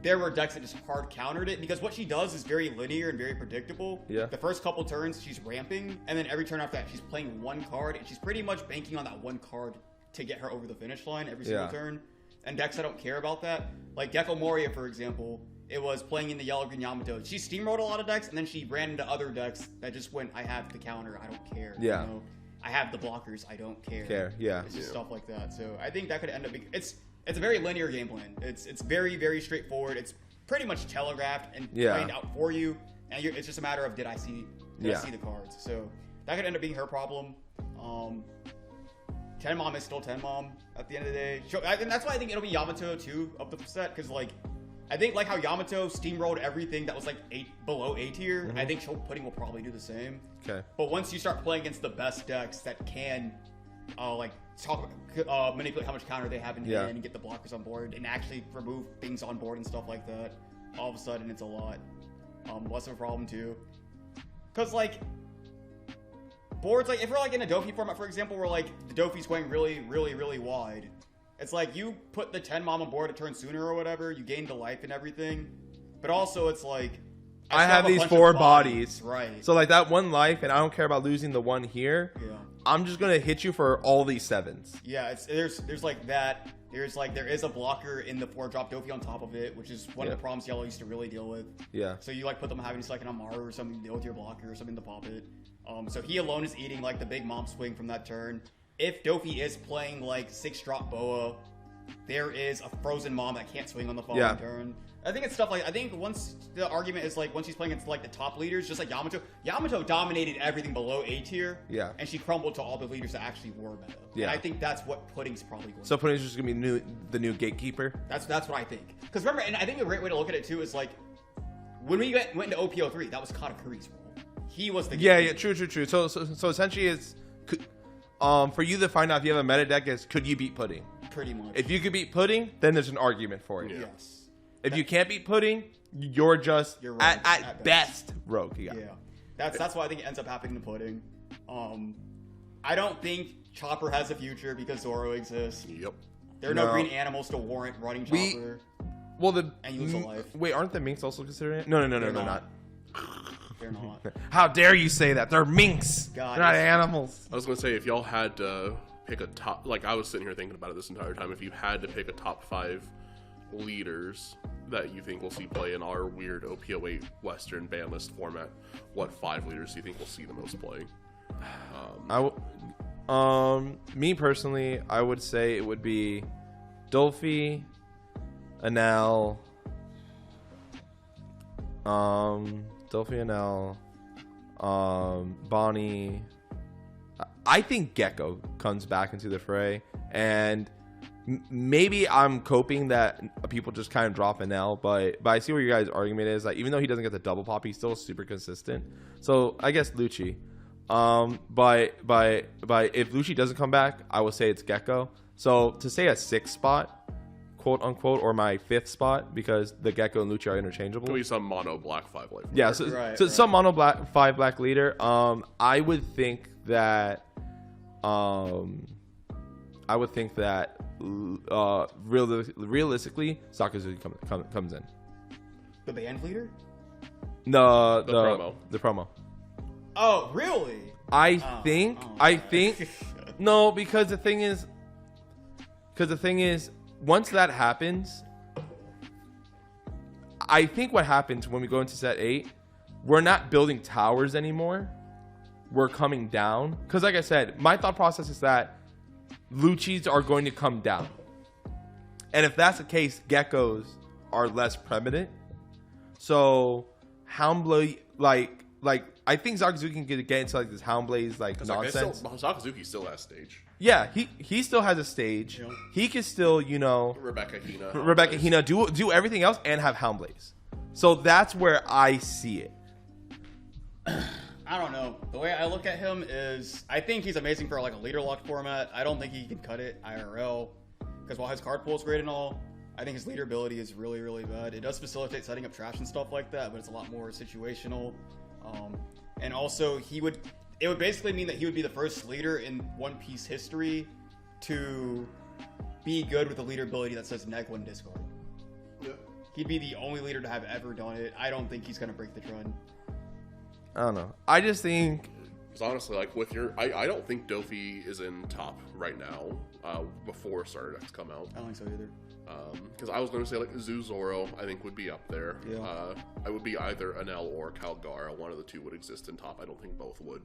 there were decks that just hard countered it, because what she does is very linear and very predictable. Yeah. The first couple turns she's ramping, and then every turn after that she's playing one card, and she's pretty much banking on that one card to get her over the finish line every single turn. And decks that don't care about that, like Gecko Moria, for example, it was playing in the yellow green Yamato. She steamrolled a lot of decks, and then she ran into other decks that just went, I have the counter, I don't care. Yeah. You know? I have the blockers, I don't care. Yeah. It's just stuff like that. So I think that could end up being it's a very linear game plan. It's very, very straightforward. It's pretty much telegraphed and played out for you, and it's just a matter of did I see the cards. So that could end up being her problem. 10 Mom is still 10 Mom at the end of the day. And that's why I think it'll be Yamato too of the set, because like I think like how Yamato steamrolled everything that was like below A tier, I think pudding will probably do the same. Okay. But once you start playing against the best decks that can manipulate how much counter they have in hand and get the blockers on board and actually remove things on board and stuff like that, all of a sudden it's a lot less of a problem too. Because like boards, like if we're like in a Dofi format, for example, where like the Dofi's going really, really, really wide, it's like you put the 10 Mom on board a turn sooner or whatever, you gain the life and everything, but also it's like I have these 4 bodies, right? So like that 1 life, and I don't care about losing the 1 here. Yeah. I'm just gonna hit you for all these 7s. Yeah, there's like that. There is a blocker in the 4-drop Dofi on top of it, which is one of the problems Yellow used to really deal with. Yeah. So you like put them having like an Amaru or something to deal with your blocker or something to pop it. So he alone is eating like the big mom swing from that turn. If Dofi is playing like 6-drop Boa, there is a frozen mom that can't swing on the following turn. I think it's stuff like, I think once the argument is like, once she's playing against like the top leaders, just like Yamato dominated everything below A tier. Yeah. And she crumbled to all the leaders that actually were meta. Yeah. And I think that's what Pudding's probably going to So Pudding's just going to be the new gatekeeper? That's what I think. Because remember, and I think a great way to look at it too is like, when we went into OP03, that was Katakuri's role. He was the gatekeeper. Yeah, true. So essentially it's, for you to find out if you have a meta deck is, could you beat Pudding? Pretty much. If you could beat Pudding, then there's an argument for it. Yeah. Yes. If you can't beat Pudding, you're just at best rogue. Yeah. That's why I think it ends up happening to Pudding. I don't think Chopper has a future because Zoro exists. Yep. There are no green animals to warrant running Chopper. And you lose a life. Wait, aren't the minks also considered it? No, they're not. They're not. How dare you say that? They're minks. They're not animals. I was gonna say, if y'all had to pick a top, like I was sitting here thinking about it this entire time, if you had to pick a top 5 leaders that you think we'll see play in our weird OP08 Western ban list format, what 5 leaders do you think we'll see the most play? Me personally, I would say it would be Dolphy, Anel, Bonnie. I think Gecko comes back into the fray, and maybe I'm coping that people just kind of drop an L, but I see where your guys' argument is. Like, even though he doesn't get the double pop, he's still super consistent. So I guess Luchi. But if Luchi doesn't come back, I will say it's Gecko. So to say a 6th spot, quote unquote, or my 5th spot, because the Gecko and Luchi are interchangeable. Could be some mono black 5 life. Yeah, so some mono black 5 black leader. I would think that. Realistically, Sakazuki comes in. The band leader? No, the promo. Oh, really? I think no, because the thing is, once that happens, I think what happens when we go into set 8, we're not building towers anymore. We're coming down. Because like I said, my thought process is that Luchis are going to come down. And if that's the case, Geckos are less prevalent. So Houndblade, like I think Sakazuki can get into like this Houndblaze nonsense. Sakazuki still has stage. Yeah, he still has a stage. He can still, Rebecca Hina do everything else and have Houndblaze. So that's where I see it. I don't know. The way I look at him is, I think he's amazing for like a leader locked format. I don't think he can cut it IRL, because while his card pool is great and all, I think his leader ability is really, really bad. It does facilitate setting up trash and stuff like that, but it's a lot more situational. And also, it would basically mean that he would be the first leader in One Piece history to be good with a leader ability that says neg one discard. Yeah. He'd be the only leader to have ever done it. I don't think he's gonna break the trend. I don't know. I just think, Because honestly, like with your, I don't think Dofi is in top right now. Before Starter Decks come out. I don't think so either. Because I was going to say like Zoro, I think would be up there. Yeah. I would be either Anel or Calgara. One of the two would exist in top. I don't think both would.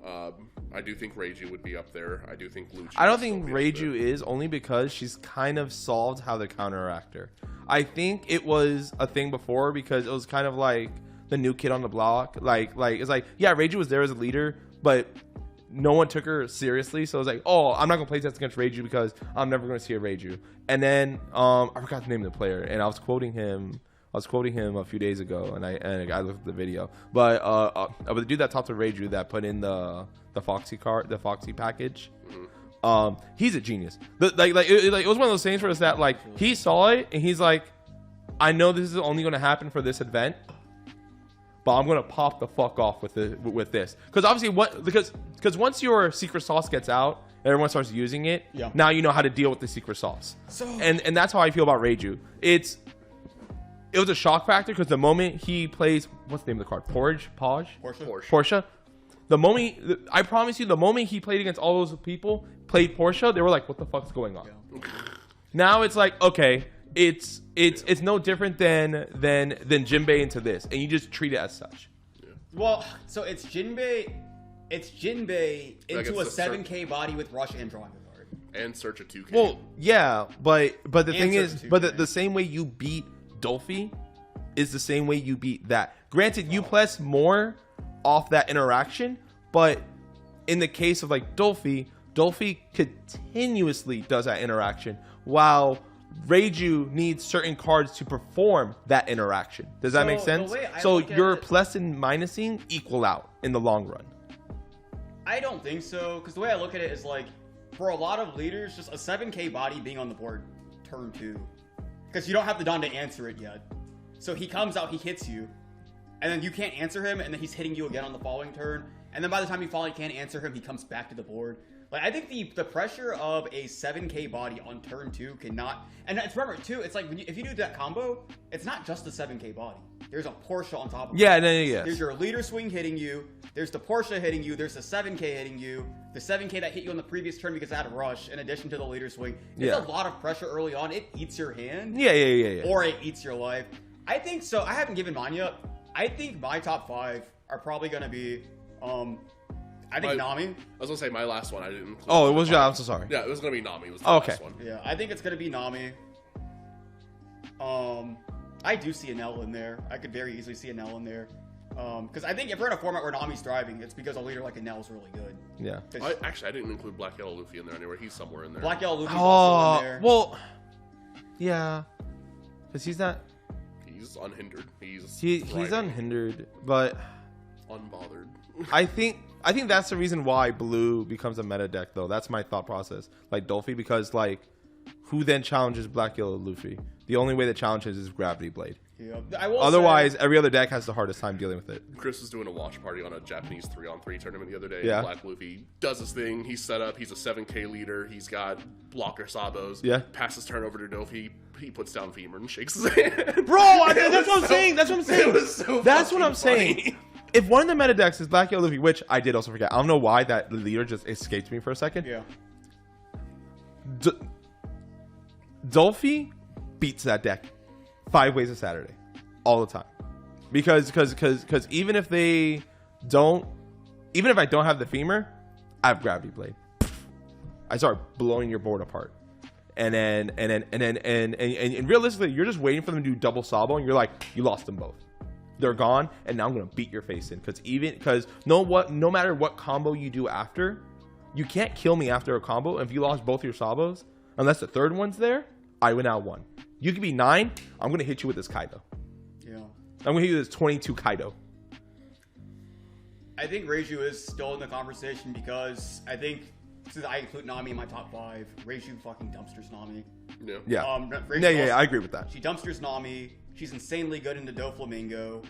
I do think Reiju would be up there. I do think Luchi. I don't think Reiju is, only because she's kind of solved how to counteract her. I think it was a thing before because it was kind of like the new kid on the block. Like it's like, yeah, Reiju was there as a leader, but no one took her seriously. So it was like, oh, I'm not gonna play test against Reiju because I'm never gonna see a Reiju. And then I forgot the name of the player, and I was quoting him a few days ago, and I looked at the video. But the dude that talked to Reiju that put in the Foxy card, the Foxy package. Mm-hmm. He's a genius. It was one of those things for us that like he saw it and he's like, I know this is only going to happen for this event, but I'm going to pop the fuck off with this. Because obviously because once your secret sauce gets out and everyone starts using it, yeah, now you know how to deal with the secret sauce. So and that's how I feel about Reiju. It was a shock factor because the moment he plays, what's the name of the card? Portia. The moment, I promise you, the moment he played against all those people, played Portia, they were like, what the fuck's going on? Yeah. Now it's like, okay, it's no different than Jinbei into this, and you just treat it as such. Yeah. Well, so it's Jinbei into a 7K body with Rush and drawing a card. And search a 2K. Well, yeah, but the thing is, the same way you beat Dolphy is the same way you beat that. Granted, you plus more off that interaction, but in the case of like Dolphy continuously does that interaction, while Reiju needs certain cards to perform that interaction. Does that make sense? So your plus and minusing equal out in the long run. I don't think so, because the way I look at it is like, for a lot of leaders, just a 7K body being on the board turn 2, because you don't have the Dawn to answer it yet. So he comes out, he hits you, and then you can't answer him, and then he's hitting you again on the following turn. And then by the time you finally can't answer him, he comes back to the board. Like, I think the pressure of a 7K body on turn 2 cannot... And it's, remember, too, it's like, if you do that combo, it's not just the 7K body. There's a Portia on top of it. Yeah. There's your leader swing hitting you. There's the Portia hitting you. There's the 7K hitting you. The 7K that hit you on the previous turn because it had a rush, in addition to the leader swing. It's a lot of pressure early on. It eats your hand. Yeah. Or it eats your life. I think so. I haven't given mine yet. I think my top 5 are probably going to be, I think Nami. I was going to say my last one. I didn't include. Oh, it was I'm so sorry. Yeah, it was going to be Nami. Was the last one. Yeah, I think it's going to be Nami. I do see an L in there. I could very easily see an L in there. Because I think if we're in a format where Nami's thriving, it's because a leader like Anel is really good. Yeah. Actually, I didn't include Black Yellow Luffy in there anywhere. He's somewhere in there. Black Yellow Luffy's also in there. Well, yeah. Because he's not... He's unhindered. He's unhindered, but... Unbothered. I think that's the reason why Blue becomes a meta deck, though. That's my thought process. Like Dolphy, because, like, who then challenges Black Yellow Luffy? The only way that challenges is Gravity Blade. Yeah. Otherwise, every other deck has the hardest time dealing with it. Chris was doing a watch party on a Japanese 3-on-3 tournament the other day. Yeah. Black Luffy does his thing. He's set up. He's a 7K leader. He's got blocker Sabos. Yeah. Passes turn over to Dofi. He puts down Femur and shakes his hand. Bro, that's what I'm saying. That's what I'm saying. It was so That's what I'm funny. saying. If one of the meta decks is Black Yellow Luffy, which I did also forget. I don't know why that leader just escaped me for a second. Yeah. Dolphy beats that deck 5 ways a Saturday, all the time, because even if I don't have the Femur, I have Gravity Blade. I start blowing your board apart, and realistically, you're just waiting for them to do double Sabo, and you're like, you lost them both. They're gone, and now I'm gonna beat your face in because no matter what combo you do after, you can't kill me after a combo. If you lost both your Sabos, unless the third one's there, I win out 1. You could be 9. I'm gonna hit you with this Kaido. I'm going to use 22 Kaido. I think Reiju is still in the conversation because I think since I include Nami in my top 5, Reiju fucking dumpsters Nami. Yeah. Reiju Yeah, I agree with that. She dumpsters Nami. She's insanely good into Doflamingo.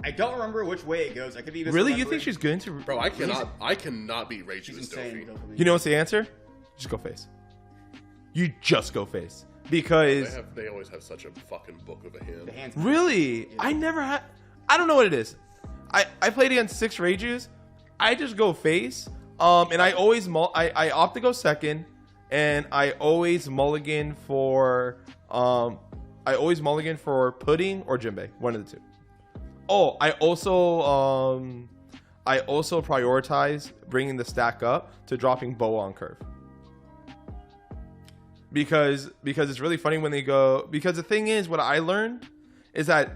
I don't remember which way it goes. I could be Really? You think she's good into... Bro, I cannot beat Reiju She's as insane. Dofi. You know what's the answer? Just go face. You just go face. Because... They always have such a fucking book of a hand. The hands. Really? Yeah. I never had... I don't know what it is. I played against 6 Reijus. I just go face. And I always... I opt to go second. And I always mulligan for... I always mulligan for Pudding or Jinbei. One of the two. Oh, I also prioritize bringing the stack up to dropping Boa on curve. Because it's really funny when they go... Because the thing is, what I learned is that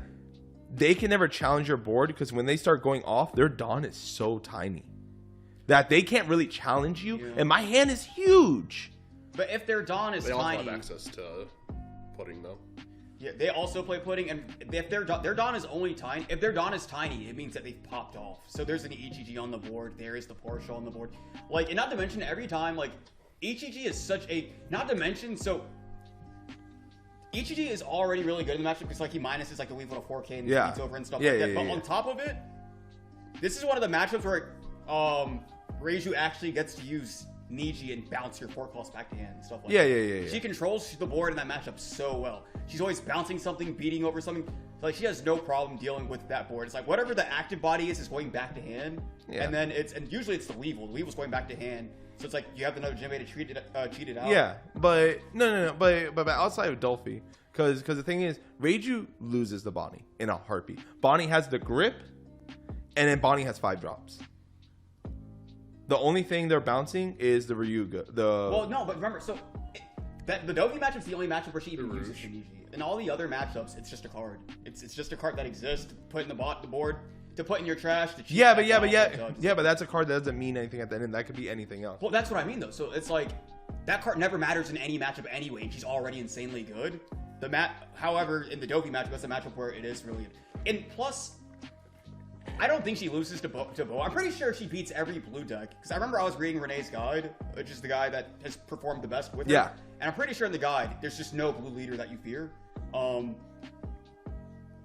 they can never challenge your board because when they start going off, their Dawn is so tiny that they can't really challenge you. Yeah. And my hand is huge. But if their Dawn is tiny... They tiny... also have access to Pudding, though. Yeah, they also play Pudding, and if their Dawn is only tiny... If their Dawn is tiny, it means that they've popped off. So there's an EGG on the board. There is the Porsche on the board. Like, and not to mention, every time, like... EGG is such a... Not to mention, so... EGG is already really good in the matchup because like he minuses like the weave little 4K and speeds over and stuff like that. But on top of it, this is one of the matchups where Reiju actually gets to use Niji and bounce your 4 cost back to hand and stuff like that. Yeah. She controls the board in that matchup so well. She's always bouncing something, beating over something. So, like she has no problem dealing with that board. It's like whatever the active body is going back to hand, and then and usually it's the Weevil. The Weevil's going back to hand. So it's like you have another Jinbei to cheat it out. Yeah, but no. But outside of Dolphy, because the thing is, Reiju loses the Bonnie in a heartbeat. Bonnie has the grip, and then Bonnie has 5 drops. The only thing they're bouncing is the Ryuga. Well, no, but remember, so the Dovi matchup's the only matchup where she even uses Shiniji. In all the other matchups, it's just a card. It's just a card that exists to put in the board. To put in your trash. To cheat but that's a card that doesn't mean anything at the end. That could be anything else. Well, that's what I mean, though. So it's like that card never matters in any matchup anyway, and she's already insanely good. However, in the Dovi matchup, that's a matchup where it is really good. And plus, I don't think she loses to Bo. I'm pretty sure she beats every blue deck because I remember I was reading Renee's guide, which is the guy that has performed the best with her. Yeah. And I'm pretty sure in the guide, there's just no blue leader that you fear.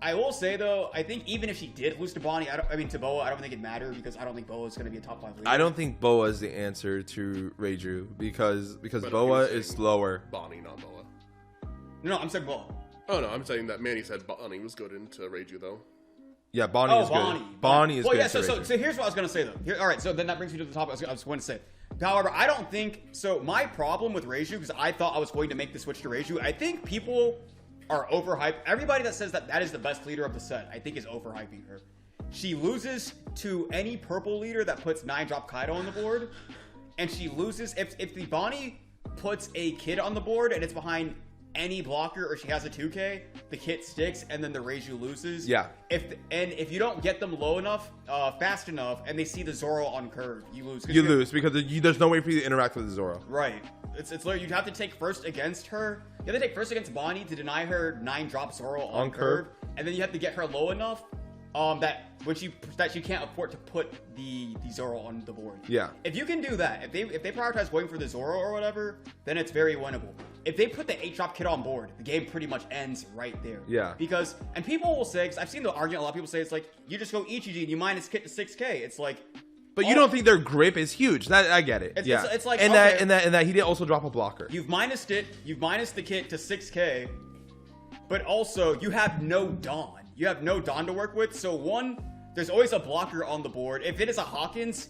I will say though, I think even if she did lose to Bonnie, to Boa, I don't think it'd matter because I don't think Boa is going to be a top 5 leader. I don't think Boa is the answer to Reiju because Boa is slower. Bonnie, not Boa. No, I'm saying Boa. Oh no, I'm saying that Manny said Bonnie was good into Reiju though. Yeah, Bonnie is good. Bonnie is good. Well, yeah. So here's what I was going to say though. All right, so then that brings me to the topic I was going to say. However, I don't think so. My problem with Reiju, because I thought I was going to make the switch to Reiju, I think people are overhyped. Everybody that says that is the best leader of the set, I think is overhyping her. She loses to any purple leader that puts 9-drop Kaido on the board, and she loses if the Bonnie puts a Kid on the board and it's behind any blocker or she has a 2K, the Kid sticks and then the Reiju loses. Yeah. If you don't get them low enough, fast enough, and they see the Zoro on curve, you lose. You lose because there's no way for you to interact with the Zoro. Right. It's literally you'd have to take first against her. You have to take first against Bonnie to deny her 9-drop Zoro on curve, and then you have to get her low enough that she can't afford to put the Zoro on the board. Yeah. If you can do that, if they prioritize going for the Zoro or whatever, then it's very winnable. If they put the 8-drop Kid on board, the game pretty much ends right there. Yeah. And people will say, because I've seen the argument, a lot of people say it's like you just go EGG and you minus Kid to 6K. It's like. But you don't think their grip is huge. That I get it. It's like and that he did also drop a blocker. You've minused it. You've minused the Kit to 6K, but also you have no Dawn. You have no Dawn to work with. So one, there's always a blocker on the board. If it is a Hawkins,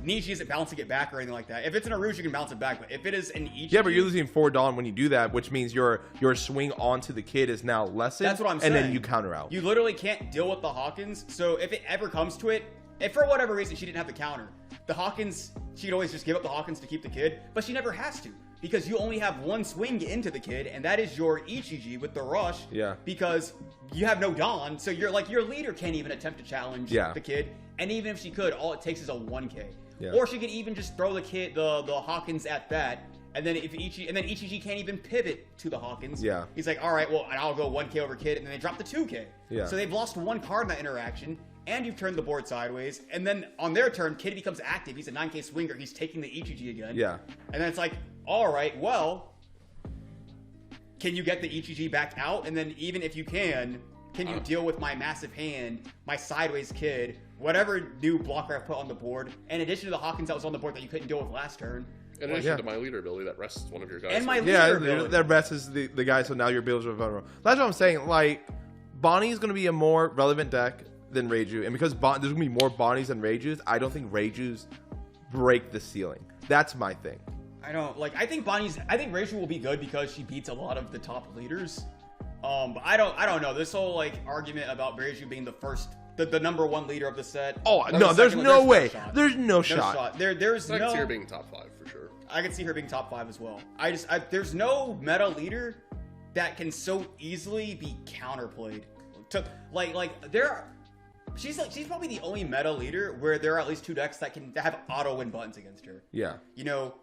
Niji isn't bouncing it back or anything like that. If it's an Aruj, you can bounce it back. But if it is an EG, yeah, but you're losing 4 Dawn when you do that, which means your swing onto the Kid is now lessened. That's what I'm saying. And then you counter out. You literally can't deal with the Hawkins. So if it ever comes to it, if for whatever reason she didn't have the counter, the Hawkins, she'd always just give up the Hawkins to keep the Kid, but she never has to because you only have one swing into the Kid, and that is your EGG with the rush. Yeah. Because you have no Dawn, so you're like your leader can't even attempt to challenge the Kid, and even if she could, all it takes is a 1K. Yeah. Or she could even just throw the Kid, the Hawkins at that, And then Ichiji can't even pivot to the Hawkins. Yeah. He's like, all right, well, I'll go 1K over Kid, and then they drop the 2K. Yeah. So they've lost one card in that interaction, and you've turned the board sideways. And then on their turn, Kid becomes active. He's a 9K swinger. He's taking the Ichiji again. Yeah. And then it's like, all right, well, can you get the Ichiji back out? And then even if you can you deal with my massive hand, my sideways Kid, whatever new blocker I put on the board, in addition to the Hawkins that was on the board that you couldn't deal with last turn. In addition to my leader ability, that rests one of your guys. And my leader ability. That rests the guy, so now your builds are vulnerable. That's what I'm saying. Like, Bonnie's going to be a more relevant deck than Reiju. And because there's going to be more Bonnies than Reijus, I don't think Reijus break the ceiling. That's my thing. I think Reiju will be good because she beats a lot of the top leaders. But I don't know. This whole like argument about Reiju being the number one leader of the set. Oh no, there's no way. There's no shot. There's I no. can see her being top 5 for sure. I can see her being top 5 as well. There's no meta leader that can so easily be counterplayed. She's probably the only meta leader where there are at least 2 decks that have auto win buttons against her. Yeah. You know,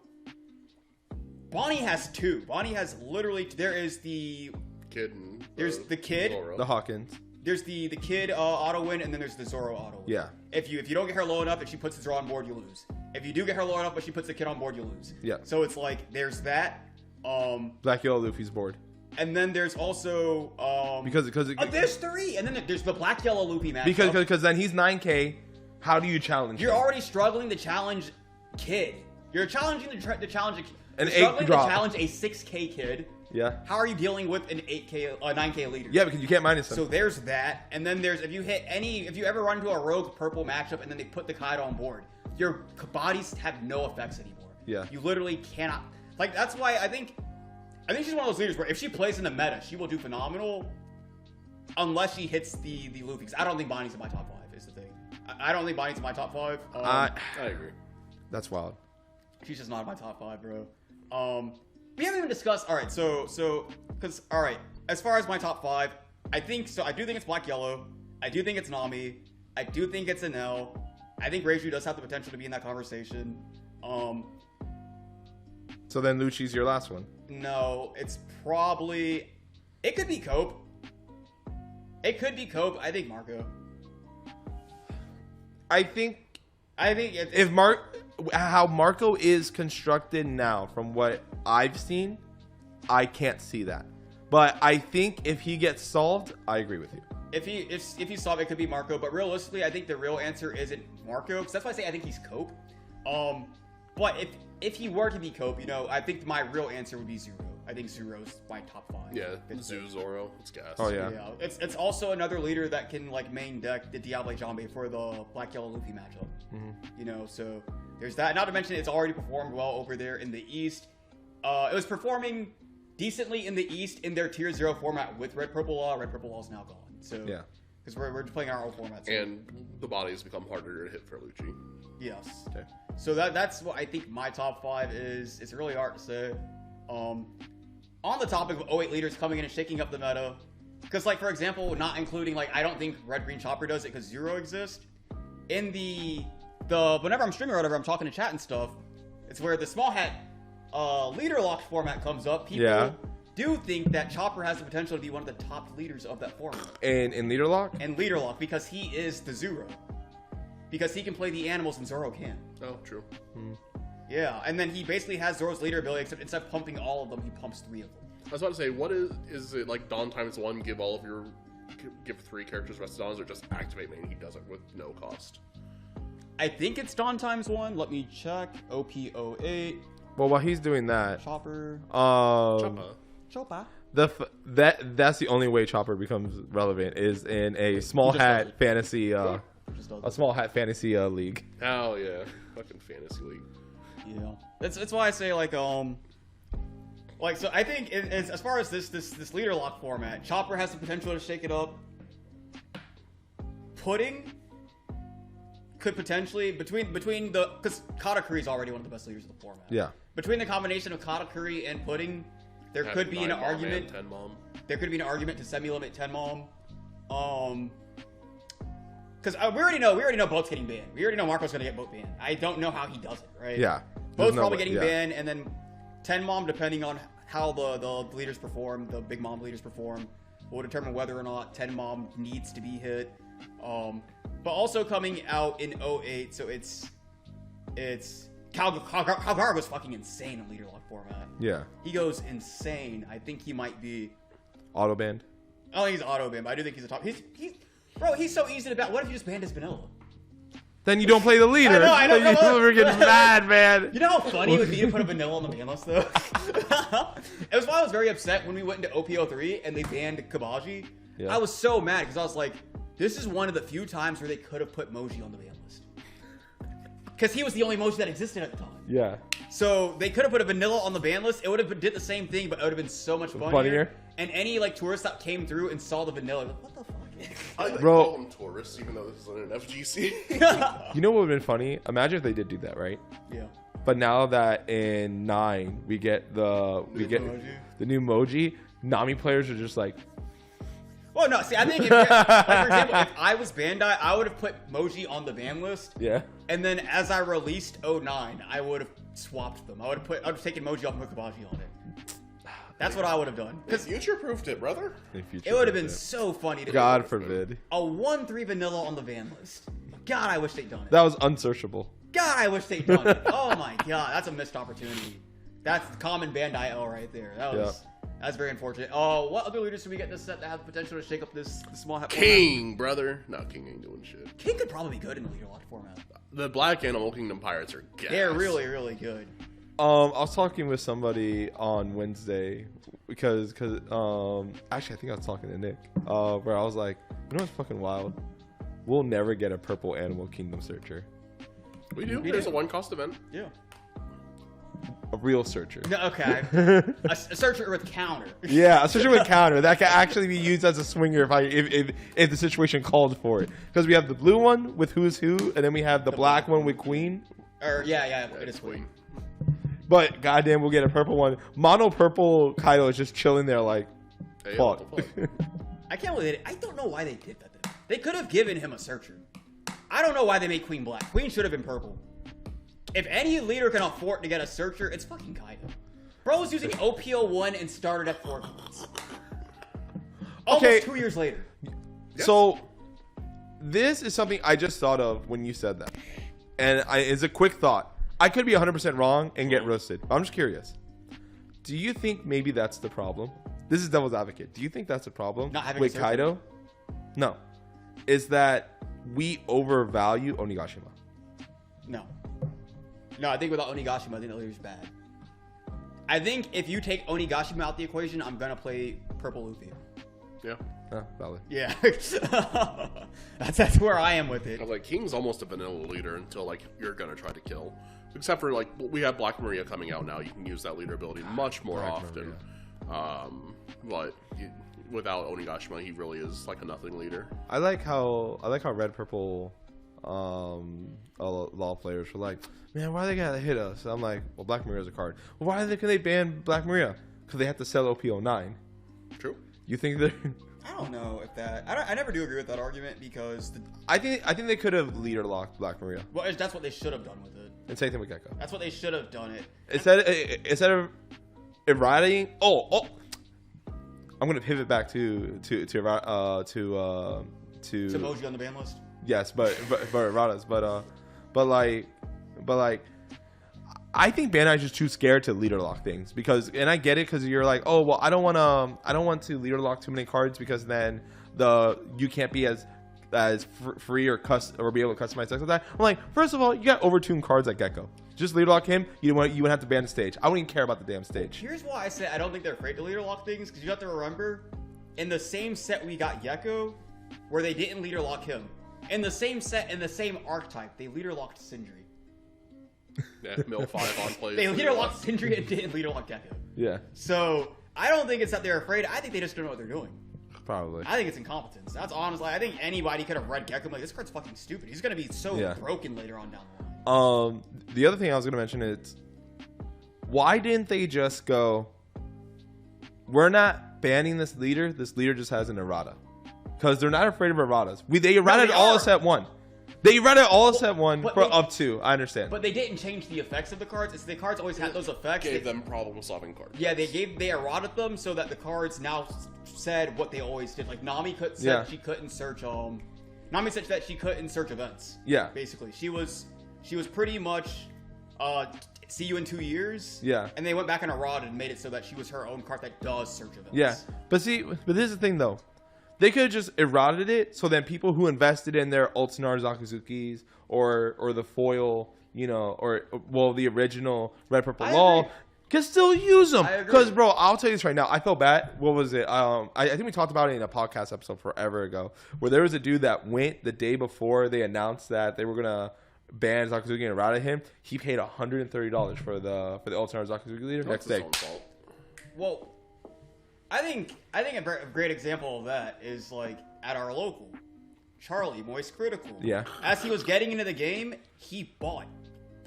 Bonnie has 2. Bonnie has literally. There is the Kid. And there's the Kid. Zoro. The Hawkins. There's the Kid auto win, and then there's the Zoro auto win. Yeah. If you don't get her low enough, if she puts the Zoro on board, you lose. If you do get her low enough, but she puts the Kid on board, you lose. Yeah. So it's like there's that. Black Yellow Luffy's board. And then there's also because there's 3, and then there's the Black Yellow Luffy match. Because then he's 9K. How do you challenge? You're him? already struggling to challenge Kid. You're challenging to challenge An you're 8 struggling drop. to challenge a 6K Kid. Yeah. How are you dealing with an 9K leader? Yeah, because you can't minus him. So there's that, and then there's if you ever run into a rogue purple matchup and then they put the Kaido on board, your bodies have no effects anymore. Yeah. You literally cannot. Like that's why I think she's one of those leaders where if she plays in the meta, she will do phenomenal, unless she hits the Luffy. 'Cause I don't think Bonnie's in my top 5. Is the thing. I don't think Bonnie's in my top 5. I agree. That's wild. She's just not in my top 5, bro. We haven't even discussed. All right, because all right, as far as my top 5, I do think it's Black Yellow. I do think it's Nami. I do think it's Enel. I think Reiju does have the potential to be in that conversation. So then Luchi's your last one. No, it's probably. It could be Cope. It could be Cope. I think Marco. I think if how Marco is constructed now, from what I've seen, I can't see that. But I think if he gets solved, I agree with you. If he solved, it could be Marco. But realistically, I think the real answer isn't Marco. Because that's why I say I think he's Cope. But if he were to be Cope, I think my real answer would be Zero. I think Zero's my top 5. Yeah, Zoro. It's gas. Oh yeah. It's also another leader that can like main deck the Diable Jambe for the Black Yellow Luffy matchup. Mm-hmm. So there's that. Not to mention it's already performed well over there in the East. It was performing decently in the East in their Tier 0 format with Red Purple Law. Red Purple Law is now gone. So yeah, because we're playing our own format. So. And the bodies become harder to hit for Luchi. Yes. Okay. So that's what I think my top 5 is. It's really hard to say. On the topic of 08 leaders coming in and shaking up the meta, because like for example, not including like I don't think Red Green Chopper does it because Zero exists. In the whenever I'm streaming or whatever, I'm talking to chat and stuff. It's where the small hat leader lock format comes up. People do think that Chopper has the potential to be one of the top leaders of that format. And in leader lock? And leader lock because he is the Zero. Because he can play the animals and Zoro can't. Oh, true. Yeah, and then he basically has Zoro's leader ability, except instead of pumping all of them, he pumps 3 of them. I was about to say, what is it like Dawn times 1, give 3 characters rest Dawns, or just activate main, he does it with no cost? I think it's Dawn times 1. Let me check. OP08. Well, while he's doing that, Chopper. Chopper. That's the only way Chopper becomes relevant is in a small hat fantasy a small hat fantasy league. Hell yeah, fucking fantasy league. Yeah, that's why I say like so I think as far as this leader lock format, Chopper has the potential to shake it up. Pudding could potentially between because Katakuri is already one of the best leaders of the format. Yeah. Between the combination of Katakuri and Pudding, there could be an argument. 10 mom. There could be an argument to semi-limit 10 mom. Because we already know both's getting banned. We already know Marco's gonna get both banned. I don't know how he does it, right? Yeah. Both's probably getting banned, and then 10 Mom, depending on how the leaders perform, the Big Mom leaders perform, will determine whether or not 10 Mom needs to be hit. But also coming out in 08, so it's Calgar goes fucking insane in leader lock format. Yeah. He goes insane. I think he might be Auto banned. I don't think he's auto banned, but I do think he's a top. He's so easy to ban. What if you just banned his vanilla? Then you don't play the leader. I know. You're getting mad, man. You know how funny it would be to put a vanilla on the ban list, though? It was why I was very upset when we went into OP03 and they banned Kabaji. Yeah. I was so mad because I was like, this is one of the few times where they could have put Moji on the ban list. Because he was the only Moji that existed at the time. Yeah. So they could have put a vanilla on the ban list. It would have did the same thing, but it would have been so much funnier. And any like tourist that came through and saw the vanilla, like, what the fuck? I Bro. call them tourists, even though this isn't an FGC. You know what would have been funny? Imagine if they did do that, right? Yeah. But now that in 9 we get the new Moji, Nami players are just like, well, no. See, I think if, like, for example, if I was Bandai, I would have put Moji on the ban list. yeah. And then as I released 09, I would have swapped them. I would have taken Moji off and put Kabaji on it. That's what I would have done. Because future-proofed it, brother. It would have been so funny to God forbid. a 1-3 vanilla on the ban list. God, I wish they'd done it. That was unsearchable. God, I wish they'd done it. Oh my god, that's a missed opportunity. That's common Bandai L right there. That's very unfortunate. Oh, what other leaders do we get in this set that have the potential to shake up this small hat? King, brother. No, King ain't doing shit. King could probably be good in the leader locked format. The Black Animal Kingdom Pirates are gas. They're really, really good. I was talking with somebody on Wednesday because actually I think I was talking to Nick where I was like, you know what's fucking wild? We'll never get a purple Animal Kingdom searcher. We do. There's a one-cost event. Yeah. A real searcher. No, okay. a searcher with counter. Yeah, a searcher with counter that can actually be used as a swinger if the situation called for it. Because we have the blue one with Who's Who, and then we have the black one with Queen. Or yeah, it is Queen. But goddamn, we'll get a purple one. Mono purple Kaido is just chilling there like, Hey, fuck. I can't believe it. I don't know why they did that. They could have given him a searcher. I don't know why they made Queen black. Queen should have been purple. If any leader can afford to get a searcher, it's fucking Kaido. Bro was using OP01 and started at 4 points. Almost 2 years later. So, this is something I just thought of when you said that. And it's a quick thought. I could be 100% wrong and get roasted. I'm just curious. Do you think maybe that's the problem? This is devil's advocate. Do you think that's the problem with Kaido? No. Is that we overvalue Onigashima? No. No, I think without Onigashima, I think the leader's bad. I think if you take Onigashima out the equation, I'm going to play purple Luffy. Yeah. Valid. Yeah. that's where I am with it. I was like, King's almost a vanilla leader until like you're gonna try to kill. Except for like we have Black Maria coming out now, you can use that leader ability much more often. But without Onigashima, he really is like a nothing leader. I like how red purple law players were like, man, why they gotta hit us? I'm like, well, Black Maria's a card. Well, why can they ban Black Maria? Because they have to sell OP09. True. You think they're? I don't know if that. I never do agree with that argument because I think they could have leader locked Black Maria. Well, that's what they should have done with it. And same thing with Gecko. That's what they should have done it. Instead of eradicating. Oh. I'm gonna pivot back to Moji on the ban list. Yes, but Radas, but like. I think Bandai's just too scared to leader lock things because, and I get it because you're like, oh well, I don't want to leader lock too many cards because then you can't be as free or be able to customize decks like that. I'm like, first of all, you got overtuned cards like Gecko. Just leader lock him. You wouldn't have to ban the stage. I wouldn't even care about the damn stage. Here's why I say I don't think they're afraid to leader lock things because you have to remember, in the same set we got Gecko, where they didn't leader lock him. In the same set, in the same archetype, they leader locked Sindri. Yeah, Mill 5 on plays. They leader locked Sindri and didn't leader lock Gecko. Yeah. So I don't think it's that they're afraid. I think they just don't know what they're doing. Probably. I think it's incompetence. That's honestly. I think anybody could have read Gecko like, this card's fucking stupid. He's gonna be so broken later on down the line. The other thing I was gonna mention is, why didn't they just go, we're not banning this leader. This leader just has an errata. Because they're not afraid of erratas. They errated all except one. They read it all set one but for they- up to. I understand. But they didn't change the effects of the cards. It's the cards always had those effects. Gave them problem-solving cards. Yeah, they eroded them so that the cards now said what they always did. Like Nami said she couldn't search. Nami said that she couldn't search events. Yeah. Basically, she was pretty much see you in 2 years. Yeah. And they went back and eroded and made it so that she was her own card that does search events. Yeah, but this is the thing though. They could have just eroded it so then people who invested in their Ultinar Zakuzukis or the foil, or the original Red Purple I Law agree. can still use them. I agree. Because, bro, I'll tell you this right now. I felt bad. What was it? I think we talked about it in a podcast episode forever ago where there was a dude that went the day before they announced that they were going to ban Zakuzuki and eroded him. He paid $130 for the Ultinar Zakuzuki leader next That's his day. own fault. Well, I think a great example of that is like at our local, Charlie Moist Critical. Yeah. As he was getting into the game, he bought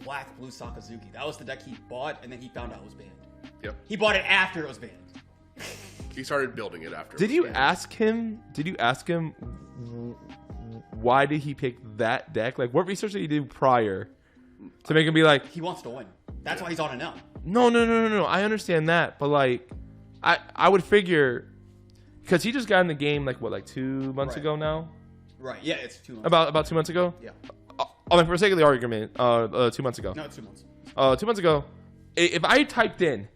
Black Blue Sakazuki. That was the deck he bought, and then he found out it was banned. Yep. He bought it after it was banned. He started building it after. Did you ask him why did he pick that deck? Like, what research did he do prior to make him be like, He wants to win. That's why he's on it now. no. I understand that, but like, I would figure because he just got in the game like 2 months Right. ago now. Right. Yeah, it's 2 months. About 2 months ago. Yeah. I mean, for the sake of the argument, 2 months ago. No, it's 2 months. 2 months ago, if I typed in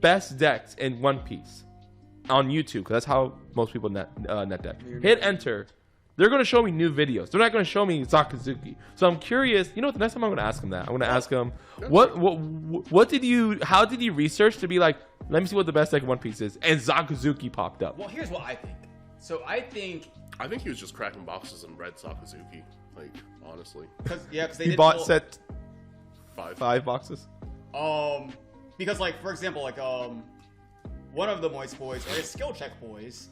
best decks in One Piece on YouTube, because that's how most people net deck, hit enter, they're going to show me new videos. They're not going to show me Sakazuki. So I'm curious. You know what? The next time I'm going to ask him that. I'm going to ask him, how did you research to be like, let me see what the best deck in One Piece is, and Sakazuki popped up. Well, here's what I think. So I think he was just cracking boxes and read Sakazuki. Like, honestly. because they He did bought pull- set 5 boxes. Because like for example, like one of the Moist boys or his skill check boys,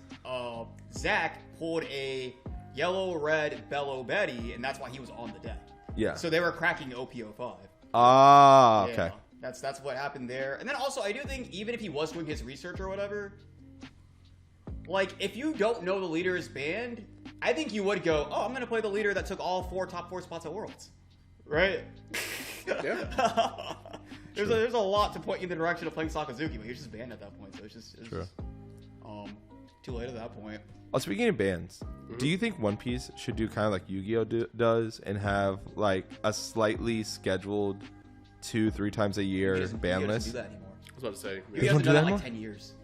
Zach pulled a yellow red Bello Betty, and that's why he was on the deck. Yeah. So they were cracking OP05. Ah, Yeah, okay. that's what happened there. And then also I do think even if he was doing his research or whatever, like if you don't know the leader is banned, I think you would go, oh, I'm gonna play the leader that took all top four spots at Worlds, right? Yeah. There's a lot to point you in the direction of playing Sakazuki, but he was just banned at that point, so it's just True. too late at that point. Oh, speaking of bans, do you think One Piece should do kind of like Yu-Gi-Oh does and have like a slightly scheduled 2-3 times a year Yu-Gi-Oh ban doesn't list? do that anymore. I was about to say. Yu-Gi-Oh don't hasn't do done that that in anymore? like 10 years.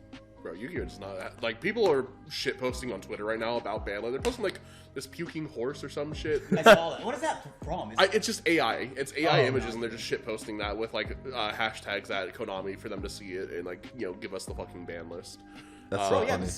Bro, Yu-Gi-Oh is not that. Like, people are shit posting on Twitter right now about ban. They're posting like this puking horse or some shit. I saw that. What is that from? It's just AI. It's AI Oh, images, no. and they're just shit posting that with like hashtags at Konami for them to see it and like give us the fucking ban list. That's so Oh yeah, funny.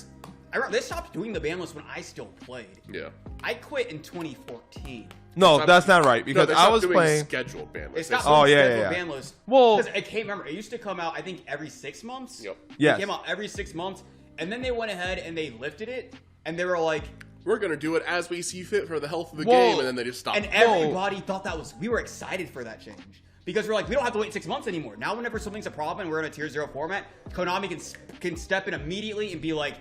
I remember they stopped doing the ban list when I still played. Yeah. I quit in 2014. No, that's not right because they I stopped was doing playing. scheduled ban They lists. stopped Oh, doing yeah, scheduled yeah. ban list. Well- because I can't remember. It used to come out, I think, every 6 months. Yep. Yes. It came out every 6 months, and then they went ahead and they lifted it, and they were like, We're gonna do it as we see fit for the health of the Whoa. game, and then they just stopped. and everybody thought that was. We were excited for that change because we're like, we don't have to wait 6 months anymore. Now, whenever something's a problem and we're in a tier 0 format, Konami can step in immediately and be like,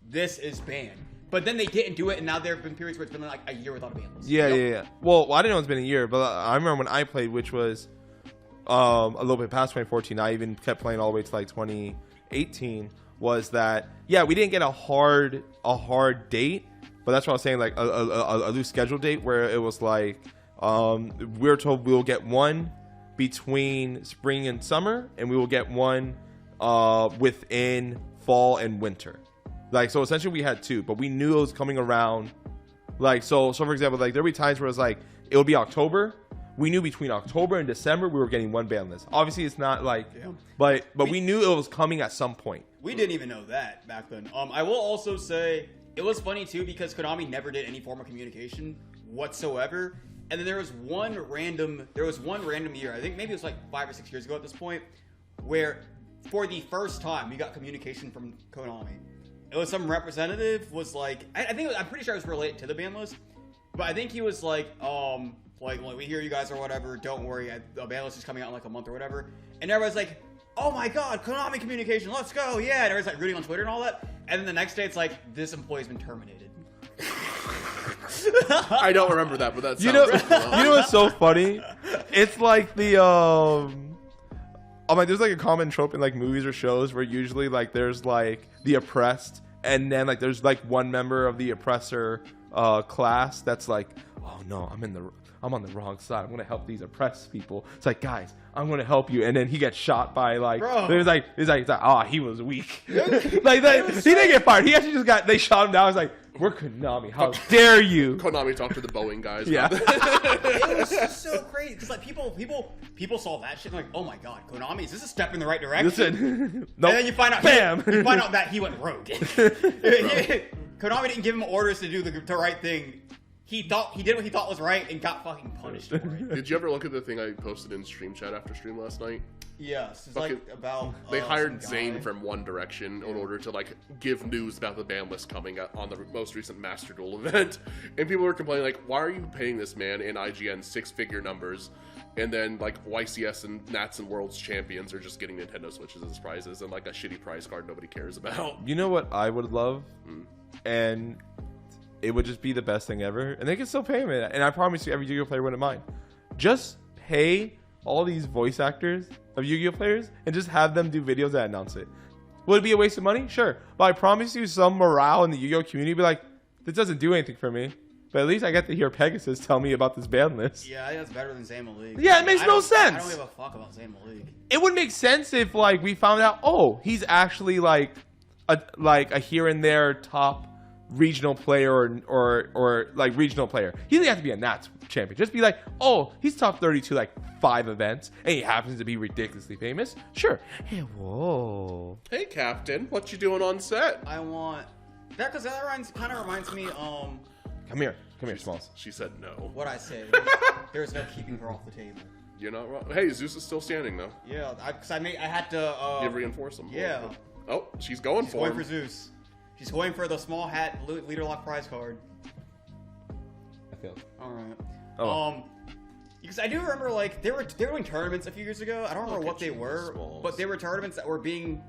this is banned. But then they didn't do it, and now there have been periods where it's been like a year without a ban list. Yeah. Well, I didn't know it's been a year, but I remember when I played, which was a little bit past 2014. I even kept playing all the way to like 2018. Was that we didn't get a hard date, but that's what I was saying, like a loose schedule date where it was like we were told we'll get one between spring and summer, and we will get one within fall and winter. Like, so essentially we had 2, but we knew it was coming around. Like, so for example, like there'd be times where it's like it would be October. We knew between October and December we were getting one ban list. Obviously, it's not like, but we knew it was coming at some point. We didn't even know that back then. I will also say it was funny too because Konami never did any form of communication whatsoever. And then there was one random year, I think maybe it was like 5 or 6 years ago at this point, where for the first time we got communication from Konami. It was some representative was like, I'm pretty sure it was related to the ban list, but I think he was like we hear you guys or whatever. Don't worry, the ban list is coming out in like a month or whatever. And everybody's like, oh my god, Konami communication, let's go, yeah. And everybody's like rooting on Twitter and all that. And then the next day, it's like, this employee's been terminated. I don't remember that, but that sounds You know, like you know what's so funny? It's like the I'm like, there's like a common trope in like movies or shows where usually like there's like the oppressed, and then like there's like one member of the oppressor class that's like, oh no, I'm on the wrong side. I'm gonna help these oppressed people. It's like, guys, I'm gonna help you, and then he gets shot by like, he's like, oh, he was weak. Like that, he didn't get fired. He actually they shot him down. I was like, we're Konami. How dare you? Konami talked to the Boeing guys. Yeah. It was just so crazy because like people saw that shit and like, oh my god, Konami, is this a step in the right direction? Listen, nope. And then you find out, bam, you find out that he went rogue. Konami didn't give him orders to do the right thing. He did what he thought was right and got fucking punished for it. Did you ever look at the thing I posted in stream chat after stream last night? Yes, it's like about they hired Zane from One Direction in order to like give news about the ban list coming up on the most recent Master Duel event, and people were complaining like, why are you paying this man in IGN 6-figure numbers, and then like YCS and Nats and World's Champions are just getting Nintendo Switches as prizes and like a shitty prize card nobody cares about. You know what I would love, and it would just be the best thing ever, and they can still pay me, and I promise you, every Yu-Gi-Oh player wouldn't mind. Just pay all these voice actors of Yu-Gi-Oh players and just have them do videos that announce it. Would it be a waste of money? Sure. But I promise you some morale in the Yu-Gi-Oh community be like, this doesn't do anything for me. But at least I get to hear Pegasus tell me about this ban list. Yeah, I think that's better than Zane Malik. Yeah, it makes no sense. I don't give a fuck about Zane Malik. It would make sense if like we found out, oh, he's actually like a here and there top regional player or like regional player. He doesn't have to be a Nats champion. Just be like, oh, he's top 32 like 5 events, and he happens to be ridiculously famous. Sure. Hey, whoa. Hey, Captain, what you doing on set? I want that because that kind of reminds me. Come here, Smalls. She said no. What I say. There's no keeping her off the table. You're not wrong. Hey, Zeus is still standing though. Yeah, because I had to. You reinforce him. Yeah. Oh, she's going She's for going him. for Zeus. She's going for the small hat leader lock prize card. I feel. All right. Oh. Because I do remember like they were doing tournaments a few years ago. I don't remember what they were, Smalls. but they were tournaments that were being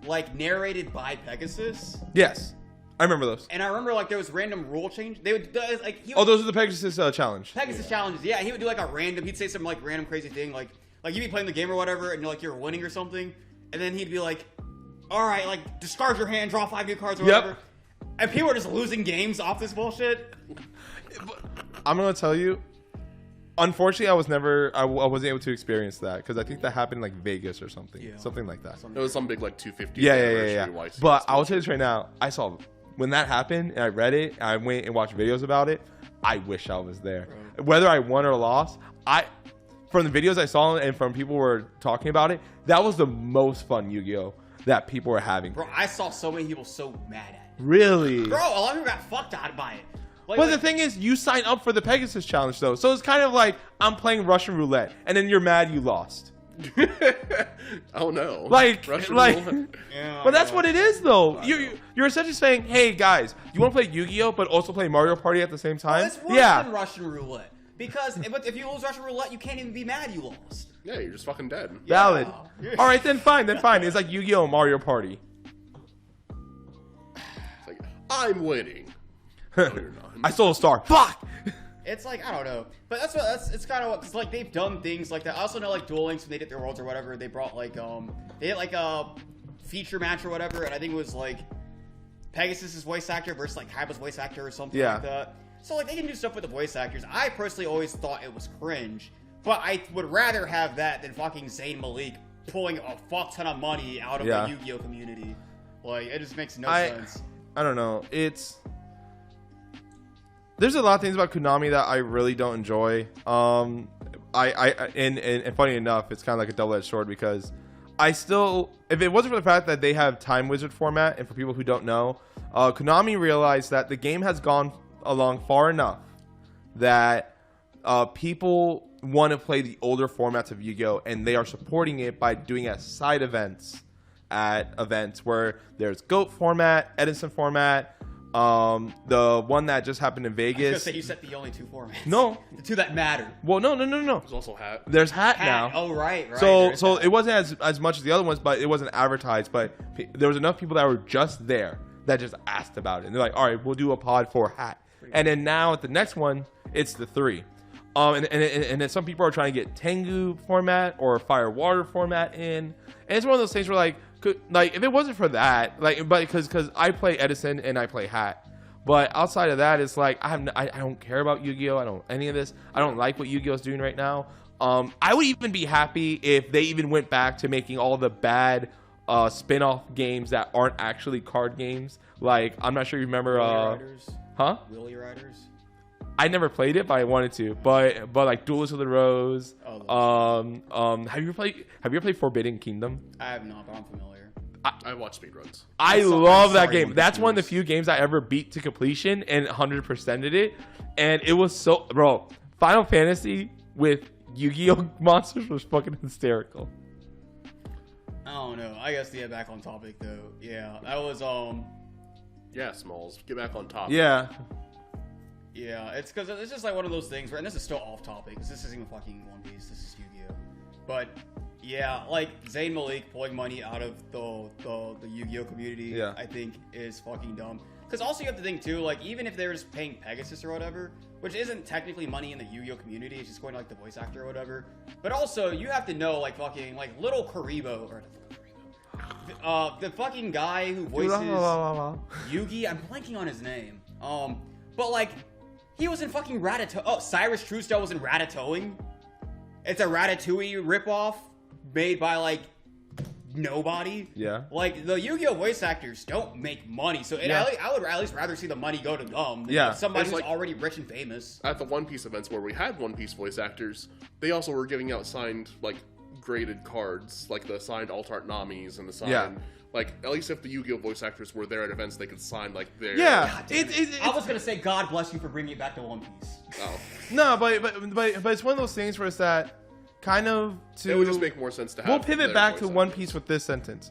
like narrated by Pegasus. Yes, I remember those. And I remember like there was random rule change. They would like Those are the Pegasus challenge. Pegasus challenges. Yeah, he would do like a random. He'd say some like random crazy thing like you'd be playing the game or whatever, and you're winning or something, and then he'd be like, "All right, like discard your hand, draw 5 new cards or whatever." And people were just losing games off this bullshit. I'm gonna tell you. Unfortunately, I wasn't able to experience that because I think that happened in like Vegas or something, something like that. It was some big like 250. Yeah. But I will tell you this right now. I saw when that happened and I read it. And I went and watched videos about it. I wish I was there. Right. Whether I won or lost, from the videos I saw and from people who were talking about it, that was the most fun Yu-Gi-Oh that people were having. Bro, I saw so many people so mad at it. Really? Bro, a lot of people got fucked out by it. But the thing is, you sign up for the Pegasus challenge, though. So it's kind of like, I'm playing Russian roulette, and then you're mad you lost. Oh, no. Russian roulette. Yeah, but that's what it is, though. You're essentially saying, hey, guys, you want to play Yu-Gi-Oh, but also play Mario Party at the same time? Well, it's worse than Russian roulette. Because if you lose Russian roulette, you can't even be mad you lost. Yeah, you're just fucking dead. Valid. Yeah. All right, then fine. It's like Yu-Gi-Oh Mario Party. It's like, I'm winning. No, you're not. I stole a star. Fuck! It's like, I don't know. But it's kind of what, because like they've done things like that. I also know like Duel Links, when they did their Worlds or whatever, they brought like, they did like a feature match or whatever, and I think it was like Pegasus' voice actor versus like Kaiba's voice actor or something like that. So like they can do stuff with the voice actors. I personally always thought it was cringe, but I would rather have that than fucking Zayn Malik pulling a fuck ton of money out of the Yu-Gi-Oh community. Like, it just makes no sense. I don't know. There's a lot of things about Konami that I really don't enjoy. And funny enough, it's kind of like a double-edged sword because if it wasn't for the fact that they have Time Wizard format, and for people who don't know, Konami realized that the game has gone along far enough that people want to play the older formats of Yu-Gi-Oh, and they are supporting it by doing it as side events at events where there's GOAT format, Edison format, the one that just happened in Vegas. I was gonna say you set the only 2 formats. No, the 2 that matter. Well, no. There's also Hat. There's Hat now. Oh, right. So it wasn't as much as the other ones, but it wasn't advertised. But there was enough people that were just there that just asked about it. And they're like, all right, we'll do a pod for Hat. And then now at the next one, it's the 3. And then some people are trying to get Tengu format or Fire Water format in. And it's one of those things where like if it wasn't for that, like, but because I play Edison and I play Hat. But outside of that, it's like I don't care about Yu-Gi-Oh! I don't any of this. I don't like what Yu-Gi-Oh! Is doing right now. I would even be happy if they even went back to making all the bad spin-off games that aren't actually card games. Like, I'm not sure you remember huh? Willy Riders? I never played it, but I wanted to. But like Duelist of the Rose. Have you ever played Forbidden Kingdom? I have not, but I'm familiar. I watch speedruns. I love that game. That's one of the few games I ever beat to completion and 100%ed it. And it was so, bro, Final Fantasy with Yu-Gi-Oh! Monsters was fucking hysterical. I don't know. I guess to get back on topic though. Yeah, that was Yeah, Smalls, get back on topic. Yeah. Yeah, it's because it's just like one of those things where, and this is still off topic. This isn't even fucking One Piece. This is Yu-Gi-Oh! But yeah, like Zayn Malik pulling money out of the Yu-Gi-Oh! Community, yeah, I think is fucking dumb. Because also you have to think too, like even if they're just paying Pegasus or whatever, which isn't technically money in the Yu-Gi-Oh! Community, it's just going to like the voice actor or whatever. But also you have to know like fucking like Little Karibo or the fucking guy who voices Yugi. I'm blanking on his name. But like he was in fucking Ratatouille. Oh, Cyrus Truesdale was in Ratatouille. It's a Ratatouille ripoff made by like nobody. Yeah. Like the Yu-Gi-Oh! Voice actors don't make money, so I would at least rather see the money go to them than somebody who's like, already rich and famous. At the One Piece events where we had One Piece voice actors, they also were giving out signed like graded cards, like the signed alt art Namis and the signed like at least if the Yu-Gi-Oh! Voice actors were there at events, they could sign like their I was gonna say God bless you for bringing it back to One Piece. Oh no, but it's one of those things where it's that kind of to. It would just make more sense to have. We'll pivot back to One Piece with this sentence.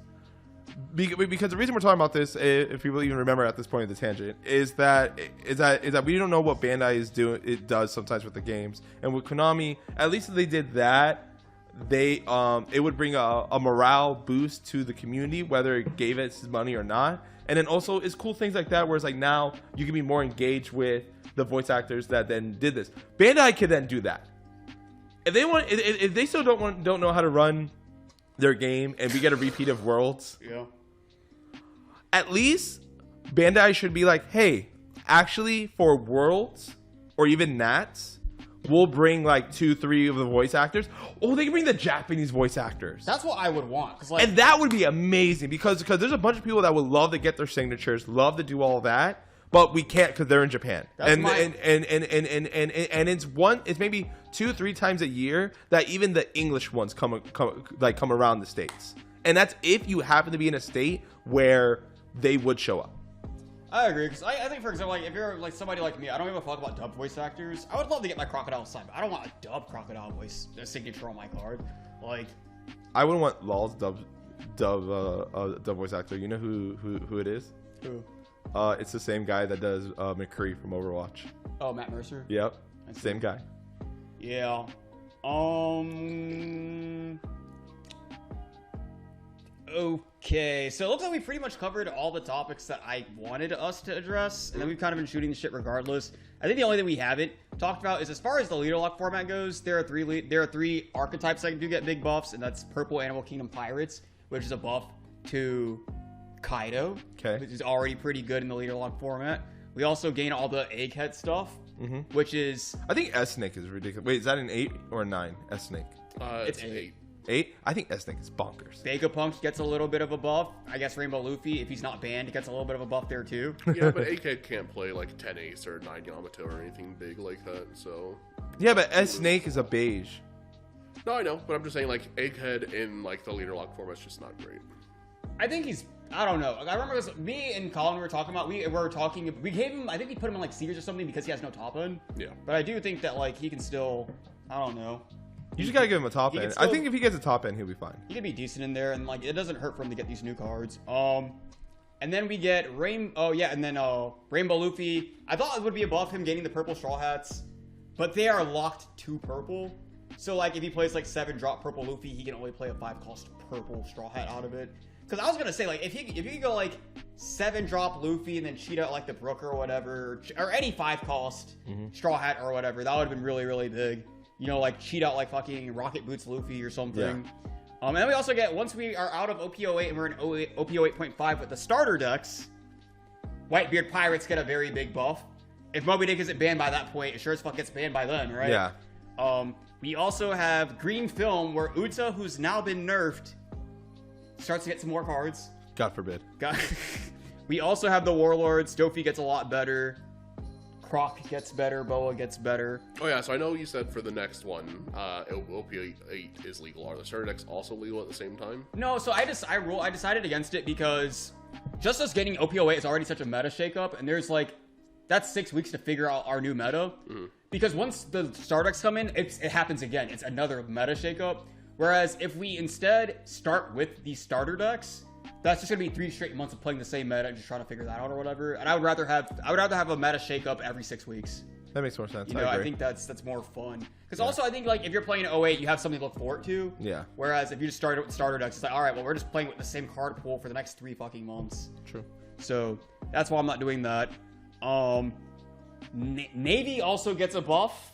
Because the reason we're talking about this, if people even remember at this point of the tangent, is that we don't know what Bandai is doing. It does sometimes with the games, and with Konami, at least if they did that, they it would bring a morale boost to the community, whether it gave it money or not. And then also it's cool things like that, where it's like now you can be more engaged with the voice actors that then did this. Bandai could then do that. If they want, if they still don't know how to run their game, and we get a repeat of Worlds, at least Bandai should be like, hey, actually for Worlds or even Nats, we'll bring like 2-3 of the voice actors. Oh, they can bring the Japanese voice actors. That's what I would want, and that would be amazing because there's a bunch of people that would love to get their signatures, love to do all that. But we can't because they're in Japan, and it's maybe 2-3 times a year that even the English ones come around the States, and that's if you happen to be in a state where they would show up. I agree, because I think, for example, like if you're like somebody like me, I don't give a fuck about dubbed voice actors. I would love to get my Crocodile signed, but I don't want a dubbed Crocodile voice signature on my card. Like, I wouldn't want Law's dub voice actor. You know who it is? Who? It's the same guy that does McCree from Overwatch. Oh, Matt Mercer? Yep. Same guy. Yeah. Okay, so it looks like we pretty much covered all the topics that I wanted us to address, and then we've kind of been shooting the shit regardless. I think the only thing we haven't talked about is, as far as the leader lock format goes, there are three archetypes that do get big buffs, and that's Purple Animal Kingdom Pirates, which is a buff to Kaido, which is already pretty good in the leader lock format. We also gain all the egghead stuff, which is... I think S-Snake is ridiculous. Wait, is that an 8 or a 9? S-Snake. It's 8. 8? I think S-Snake is bonkers. Vegapunk gets a little bit of a buff. I guess Rainbow Luffy, if he's not banned, gets a little bit of a buff there too. Yeah, but Egghead can't play like 10 Ace or 9 Yamato or anything big like that, so... Yeah, but S-Snake is a beige. No, I know, but I'm just saying, like, Egghead in, like, the leader lock format's just not great. I think he's... I don't know. I remember this, me and Colin were talking about, we gave him, I think we put him in, like, Sears or something because he has no top end. Yeah. But I do think that, like, he can still, I don't know. You just gotta give him a top end. I think if he gets a top end, he'll be fine. He could be decent in there, and, like, it doesn't hurt for him to get these new cards. And then we get Rainbow Luffy. I thought it would be above him getting the purple Straw Hats, but they are locked to purple. So, like, if he plays, like, 7-drop purple Luffy, he can only play a 5-cost purple Straw Hat out of it. Because I was gonna say, like, if you could go like 7-drop Luffy and then cheat out like the Brook or whatever, or any 5-cost Straw Hat or whatever, that would have been really, really big. You know, like cheat out like fucking Rocket Boots Luffy or something. Yeah. And then we also get, once we are out of OP08 and we're in OP08.5 with the starter decks, Whitebeard Pirates get a very big buff. If Moby Dick isn't banned by that point, it sure as fuck gets banned by then, right? Yeah. We also have Green Film, where Uta, who's now been nerfed, starts to get some more cards. God forbid. We also have the Warlords. Dofi gets a lot better. Croc gets better. Boa gets better. Oh yeah, so I know you said for the next one, OP8 is legal. Are the starter decks also legal at the same time? No, so I decided against it because just us getting OP08 is already such a meta shakeup, and there's like, that's 6 weeks to figure out our new meta. Because once the starter decks come in, it happens again. It's another meta shakeup. Whereas if we instead start with these starter decks, that's just gonna be 3 straight months of playing the same meta and just trying to figure that out or whatever. And I would rather have a meta shakeup every 6 weeks. That makes more sense. You know, I think that's more fun. Because also I think like if you're playing 08, you have something to look forward to. Yeah. Whereas if you just start with starter decks, it's like, all right, well, we're just playing with the same card pool for the next 3 fucking months. True. So that's why I'm not doing that. Navy also gets a buff.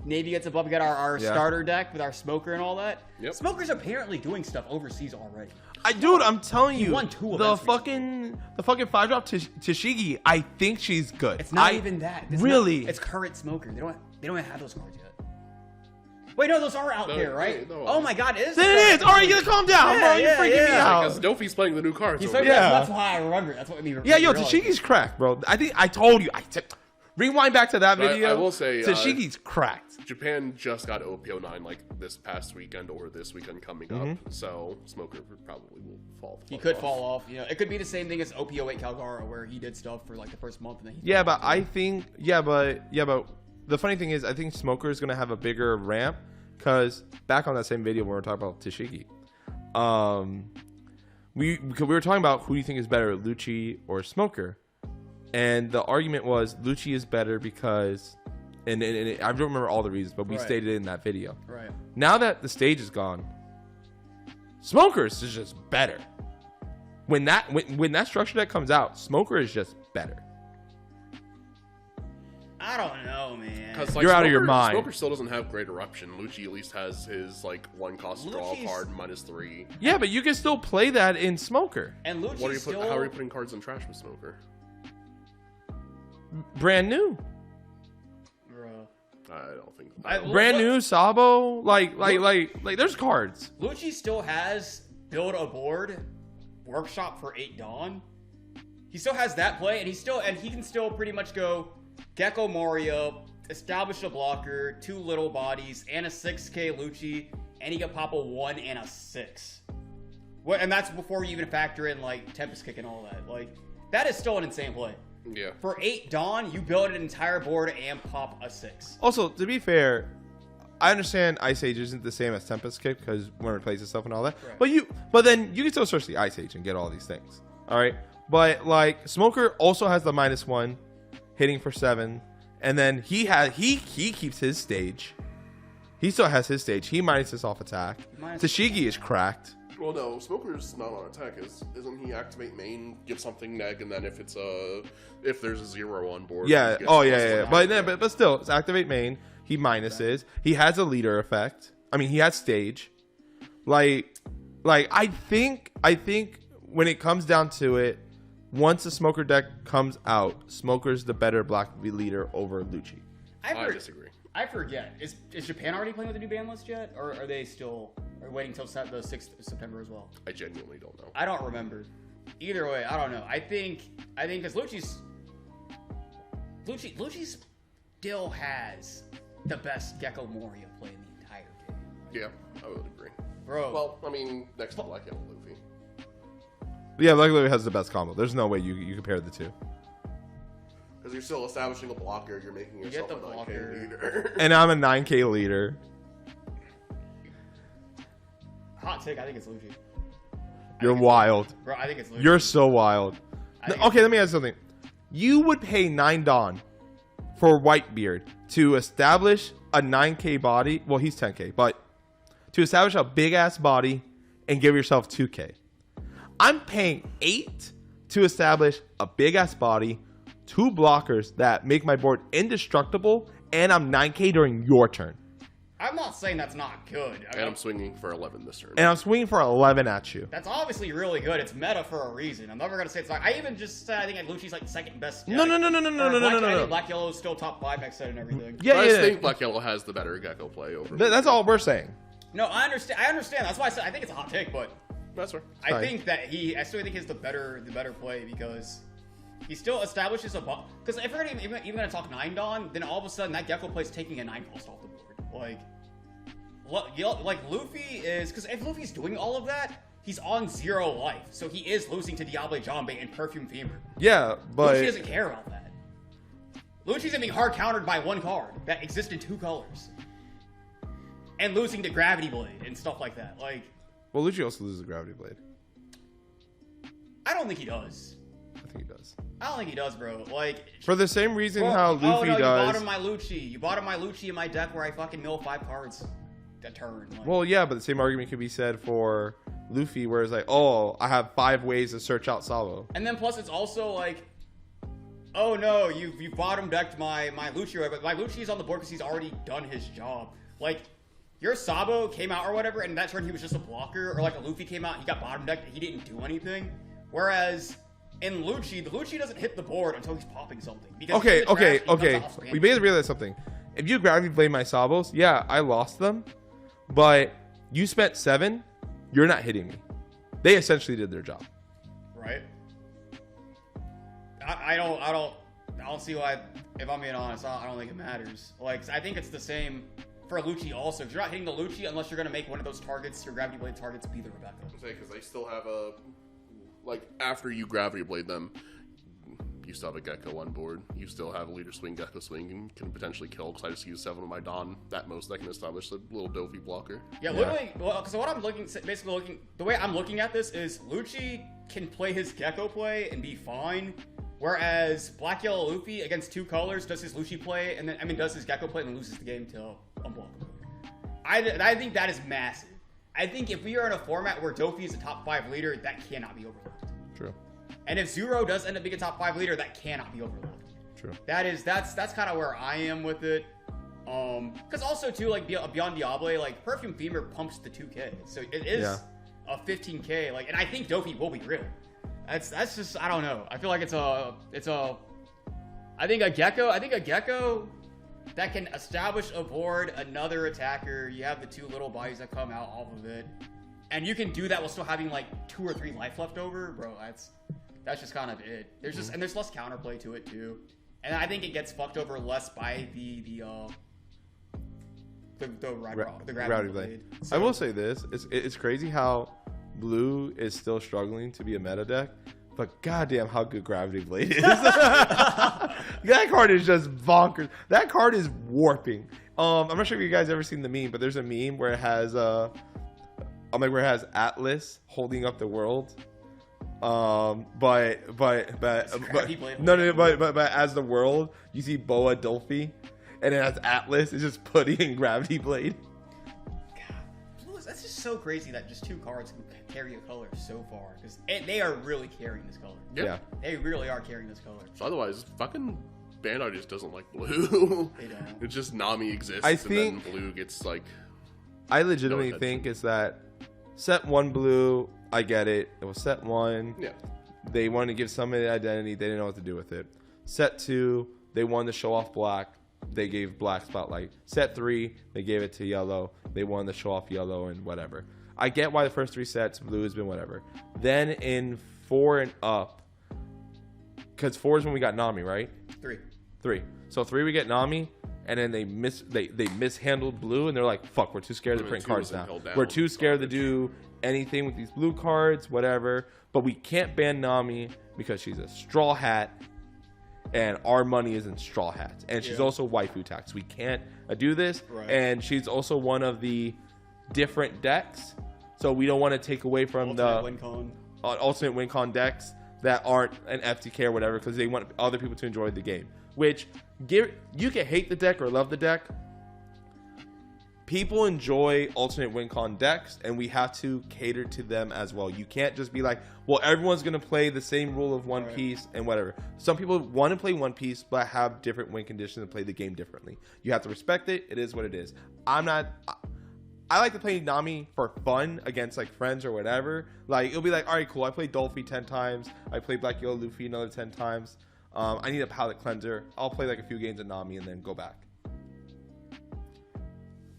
Navy gets a buff. We got our starter deck with our Smoker and all that. Yep. Smoker's apparently doing stuff overseas already. Dude, I'm telling you, won 2 the events fucking 5-drop Tashigi, I think she's good. It's not even that. It's current Smoker. They don't have those cards yet. Wait, no, those are out there, right? No. Oh my god, it is. Then it is. All right, you gotta calm down, bro. You're freaking me out. Because Dofi's playing the new cards. That's why I remember. That's what made me. Yeah, yo, Tashigi's cracked, bro. I think I told you. Rewind back to that video. I will say, Tashigi's cracked. Japan just got OP09 like this past weekend or this weekend coming up, so Smoker probably will fall. He could fall off. You know, it could be the same thing as OP08 Calgara, where he did stuff for like the first month and then he. Yeah, but I think but the funny thing is, I think Smoker is gonna have a bigger ramp because back on that same video when we were talking about Tashigi, we were talking about who do you think is better, Luchi or Smoker. And the argument was Luchi is better because, and I don't remember all the reasons, but we stated it in that video. Right. Now that the stage is gone, Smoker's is just better. When that structure deck comes out, Smoker is just better. I don't know, man. Like, you're out of your mind. Smoker still doesn't have Great Eruption. Luchi at least has his like 1-cost draw card -3. Yeah, but you can still play that in Smoker. And Luchi how are you putting cards in trash with Smoker? Brand new. I don't think. Brand new Sabo, like there's cards. Luchi still has build a board workshop for 8 Dawn. He still has that play, and he can still pretty much go Gecko Moria, establish a blocker, 2 little bodies, and a 6k Luchi, and he can pop a 1 and a 6. And that's before you even factor in like Tempest Kick and all that. Like that is still an insane play. Yeah. For 8 Dawn, you build an entire board and pop a 6. Also, to be fair, I understand Ice Age isn't the same as Tempest Kick because when it replaces stuff and all that. Right. But then you can still search the Ice Age and get all these things. All right. But like Smoker also has the -1 hitting for 7, and then he keeps his stage. He still has his stage. He minuses off attack. Tashigi is cracked. Well, no, Smoker's not on attack. Isn't he activate main, give something neg, and then if there's a 0 on board? Yeah. Oh yeah. But still, it's activate main. He minuses. He has a leader effect. I mean, he has stage. Like I think when it comes down to it, once the Smoker deck comes out, Smoker's the better black leader over Luchi. I disagree. I forget. Is Japan already playing with the new ban list yet, or are they still waiting until the 6th of September as well? I genuinely don't know. I don't remember. Either way, I don't know. I think because Luchi still has the best Gecko Moria play in the entire game. Yeah, I would agree. Bro. Well, I mean, next to Black Yellow Luffy. Yeah, Black Luffy has the best combo. There's no way you compare the two. Because you're still establishing a blocker, you're making yourself a 9k leader. And I'm a 9k leader. Hot take, I think it's Luchi. You're wild. Bro, I think it's Luchi. You're so wild. Okay, let me ask you something. You would pay 9 Dawn for Whitebeard to establish a 9k body. Well, he's 10k, but to establish a big ass body and give yourself 2k. I'm paying 8 to establish a big ass body, 2 blockers that make my board indestructible, and I'm 9k during your turn. I'm not saying that's not good. And I'm swinging for 11 this turn. And I'm swinging for 11 at you. That's obviously really good. It's meta for a reason. I'm never gonna say it's not. I even just said I think Luchi's like second best. No. I think Black Yellow is still top 5 X set and everything. Yeah, I just think Black Yellow has the better Gecko play over. That's all we're saying. No, I understand. That's why I said I think it's a hot take, but That's right. I think that I still think he's the better play because he still establishes a because if we're gonna even gonna talk 9 Dawn, then all of a sudden that Gecko play is taking a 9 cost off the board. Like Luffy is, because if Luffy's doing all of that, he's on 0 life, so he is losing to Diable Jambe and Perfume Femur. Yeah, but Luchi doesn't care about that. Luchi's getting hard countered by 1 card that exists in 2 colors, and losing to Gravity Blade and stuff like that. Like, well, Luchi also loses the Gravity Blade. I don't think he does. I think he does. I don't think he does, bro. Like, For the same reason how Luffy oh, no, does. You bottom my Luchi. You bottom my Luchi in my deck where I fucking mill 5 cards a turn. Like, Well, yeah, but the same argument could be said for Luffy, where it's like, oh, I have 5 ways to search out Sabo. and then plus it's also like, oh no, you bottom decked my Luchi, but my Luchi is on the board because he's already done his job. Like, your Sabo came out or whatever, and that turn he was just a blocker, or like a Luffy came out, he got bottom decked, and he didn't do anything. Whereas in Luchi, the Luchi doesn't hit the board until he's popping something. Because Okay. he We basically realized something. If you Gravity Blade my Sabos, yeah, I lost them, but you spent 7, you're not hitting me. They essentially did their job. Right. I don't see why. If I'm being honest, I don't think it matters. Like, I think it's the same for Luchi also. If you're not hitting the Luchi unless you're gonna make one of those targets, your Gravity Blade targets, be the Rebecca. Because they still have a, like, after you Gravity Blade them, you still have a Gecko on board. You still have a Leader Swing, Gecko Swing, and can potentially kill, because I just use 7 of my Dawn. That most I can establish a little Dofi blocker. Yeah, literally. Well, so what I'm the way I'm looking at this is Luchi can play his Gecko play and be fine, whereas Black Yellow Luffy against 2 colors does his Luchi play and then does his Gecko play and then loses the game to Unblockable. I think that is massive. I think if we are in a format where Dofi is a top 5 leader, that cannot be overlooked. True. And if Zero does end up being a top 5 leader, that cannot be overlooked. True. That's kind of where I am with it. Because also too, like beyond Diable, like Perfume Femur pumps the 2K, so it is a 15K. Like, and I think Dofi will be real. That's just, I don't know. I feel like I think a Gecko that can establish a board, another attacker. You have the 2 little bodies that come out off of it, and you can do that while still having like 2 or 3 life left over, bro. That's just kind of it. There's just and there's less counterplay to it too, and I think it gets fucked over less by the Gravity Blade. I will say this: it's crazy how Blue is still struggling to be a meta deck, but goddamn how good Gravity Blade is. That card is just bonkers. That card is warping. I'm not sure if you guys ever seen the meme, but there's a meme where it has Atlas holding up the world. But as the world, you see Boa Dolphy, and then as Atlas is just putting in Gravity Blade. God, that's just so crazy that just 2 cards can carry a color so far, because they are really carrying this color. Yeah, they really are carrying this color. So otherwise, fucking Bandai just doesn't like Blue. They don't. It's just Nami exists, I think and then Blue gets like. I legitimately think is that set 1 Blue. I get it. It was set 1. Yeah. They wanted to give somebody an identity. They didn't know what to do with it. Set 2, they wanted to show off black. They gave black spotlight. Set 3, they gave it to yellow. They wanted to show off yellow and whatever. I get why the first 3 sets, blue has been whatever. Then in 4 and up, because 4 is when we got Nami, right? 3. So 3 we get Nami, and then they mishandled blue, and they're like, fuck, we're too scared to print cards now. We're too scared to do anything with these blue cards, whatever. But we can't ban Nami because she's a straw hat, and our money is in straw hats, and she's also waifu tax. We can't do this, and she's also one of the different decks, so we don't want to take away from Ultimate Win Con decks that aren't an FTK or whatever, because they want other people to enjoy the game. Which you can hate the deck or love the deck. people enjoy alternate win con decks, and we have to cater to them as well. You can't just be like, well, everyone's going to play the same rule of One Piece and whatever. Some people want to play One Piece but have different win conditions and play the game differently. You have to respect it. It is what it is. I like to play Nami for fun against like friends or whatever. Like, it'll be like, all right, cool, I played Dolphy 10 times. I played Black Yellow Luffy another 10 times. I need a palette cleanser. I'll play like a few games of Nami and then go back.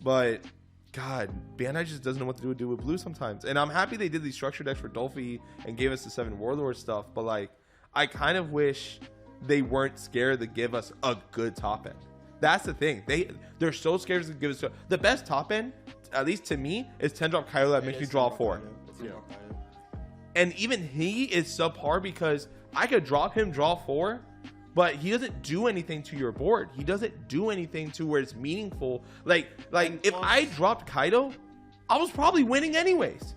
But God, Bandai just doesn't know what to do with blue sometimes. And I'm happy they did these structure decks for Dolphy and gave us the 7 Warlord stuff. But like, I kind of wish they weren't scared to give us a good top end. That's the thing. They're so scared to give us the best top end. At least to me, is 10-drop Kylo that makes you draw 4. And even he is subpar because I could drop him, draw 4, but he doesn't do anything to your board. He doesn't do anything to where it's meaningful. Like if I dropped Kaido, I was probably winning anyways.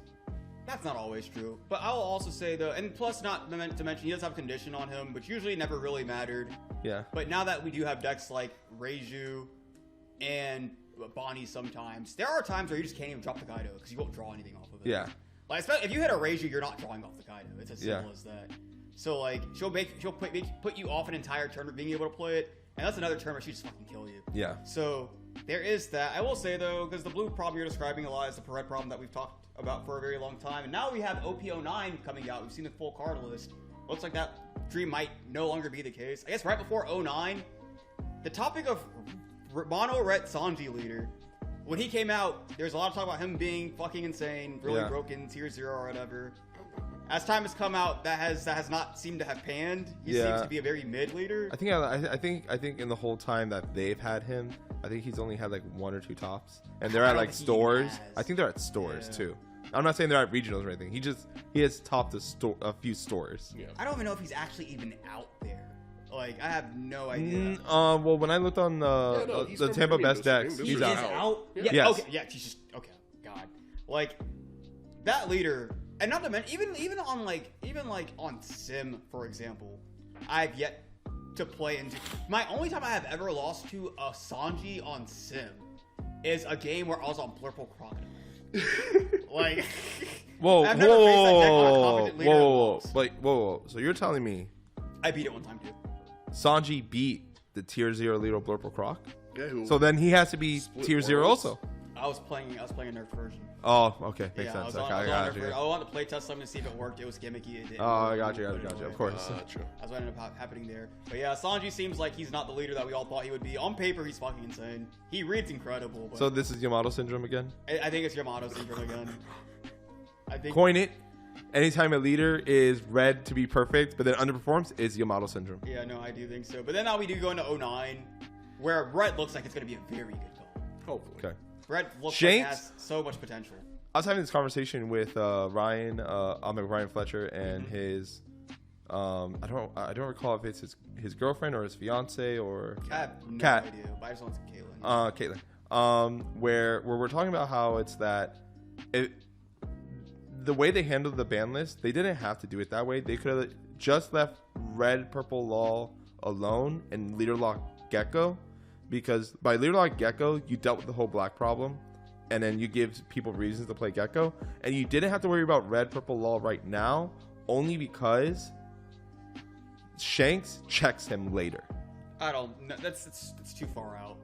That's not always true. But I will also say though, and plus not meant to mention, he does have condition on him, which usually never really mattered. Yeah. But now that we do have decks like Reiju and Bonnie sometimes, there are times where you just can't even drop the Kaido because you won't draw anything off of it. Yeah. Like, if you hit a Reiju, you're not drawing off the Kaido. It's as simple as that. So like, she'll put you off an entire turn of being able to play it, and that's another turn where she just fucking kill you. Yeah. So there is that. I will say though, because the blue problem you're describing a lot is the red problem that we've talked about for a very long time, and now we have OP09 coming out. We've seen the full card list. Looks like that dream might no longer be the case. I guess right before 09, the topic of Mono Red Sanji leader, when he came out, there was a lot of talk about him being fucking insane, really broken, tier 0 or whatever. As time has come out, that has not seemed to have panned. He seems to be a very mid leader. I think in the whole time that they've had him, I think he's only had like 1 or 2 tops, and they're at like stores. I think they're at stores too. I'm not saying they're at regionals or anything. He has topped a few stores. Yeah. I don't even know if he's actually even out there. Like, I have no idea. Well, when I looked on the Tampa Best decks, he's out. Yeah. Yes. Okay. Yeah. He's just okay. God, like that leader, and not to mention even on Sim, for example, I've yet to play into. My only time I have ever lost to a Sanji on Sim is a game where I was on Blurple Crocodile. Like, whoa. So you're telling me I beat it one time too. Sanji beat the tier 0 leader Blurple Croc? Yeah, so then he has to be tier 0 also. I was playing a nerf version. Oh, okay, makes sense. I got you. I wanted to play test something to see if it worked. It was gimmicky. It didn't. Oh, I got you. Of course. True. That's what ended up happening there. But yeah, Sanji seems like he's not the leader that we all thought he would be. On paper, he's fucking insane. He reads incredible. But so this is Yamato syndrome again? I think it's Yamato syndrome again. I think. Coin it. Anytime a leader is read to be perfect, but then underperforms, is Yamato syndrome. Yeah, no, I do think so. But then now we do go into 09, where Red looks like it's going to be a very good call. Hopefully. Okay. Red looks like it has so much potential. I was having this conversation with Ryan Fletcher and his I don't recall if it's his girlfriend or his fiance or I have no idea, but I just want to say Caitlin. Where we're talking about how it's that the way they handled the ban list, they didn't have to do it that way. They could have just left Red, Purple, Law alone and Leader Lock Gecko, because by Leader Lock Gecko, you dealt with the whole black problem, and then you give people reasons to play Gecko, and you didn't have to worry about Red, Purple, Law right now, only because Shanks checks him later. I don't. That's too far out.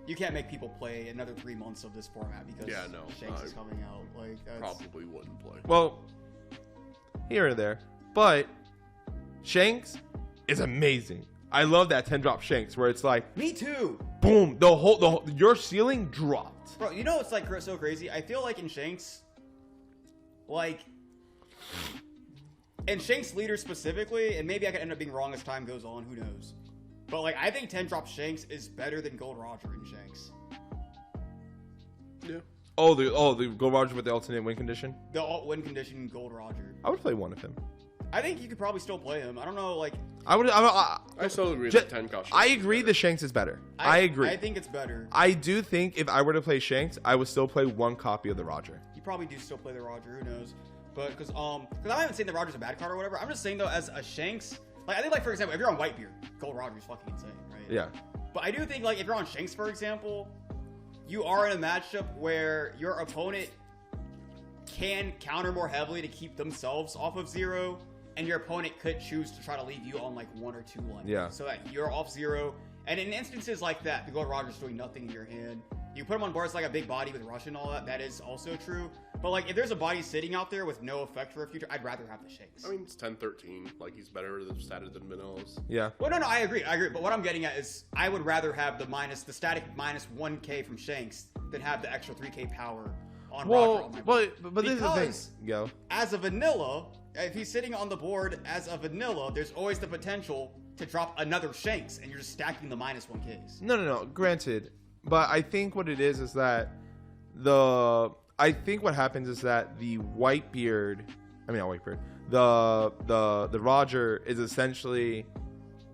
You can't make people play another 3 months of this format because Shanks is coming out. Like, probably wouldn't play. Well, here and there, but Shanks is amazing. I love that 10-drop Shanks where it's like, me too. Boom, your ceiling dropped. Bro, you know it's like so crazy. I feel like in Shanks, leader specifically, and maybe I could end up being wrong as time goes on. Who knows? But like, I think 10-drop Shanks is better than Gold Roger in Shanks. Yeah. The Gold Roger with the alternate win condition. The alt win condition Gold Roger. I would play one of him. I think you could probably still play him. I don't know, like. I still agree that 10 cost. I agree the Shanks is better. I agree. I think it's better. I do think if I were to play Shanks, I would still play one copy of the Roger. You probably do still play the Roger. Who knows? But because I haven't seen the Roger's a bad card or whatever. I'm just saying though, as a Shanks, like I think like for example, if you're on Whitebeard, Gold Roger is fucking insane, right? Yeah. But I do think like if you're on Shanks, for example, you are in a matchup where your opponent can counter more heavily to keep themselves off of 0, and your opponent could choose to try to leave you on like 1 or 2 lines. Yeah. So that you're off 0. And in instances like that, the Gold Roger's doing nothing in your hand. You put him on boards like a big body with Rush and all that. That is also true. But like, if there's a body sitting out there with no effect for a future, I'd rather have the Shanks. I mean, it's 10-13. Like, he's better statted than Minnows. Yeah. Well, no, I agree. But what I'm getting at is, I would rather have the static minus 1k from Shanks than have the extra 3k power on Roger on my board. But this is the thing. Go. As a vanilla, if he's sitting on the board as a vanilla, there's always the potential to drop another Shanks, and you're just stacking the minus 1ks. No. Granted, but I think what it is that I think what happens is that the Whitebeard, the Roger is essentially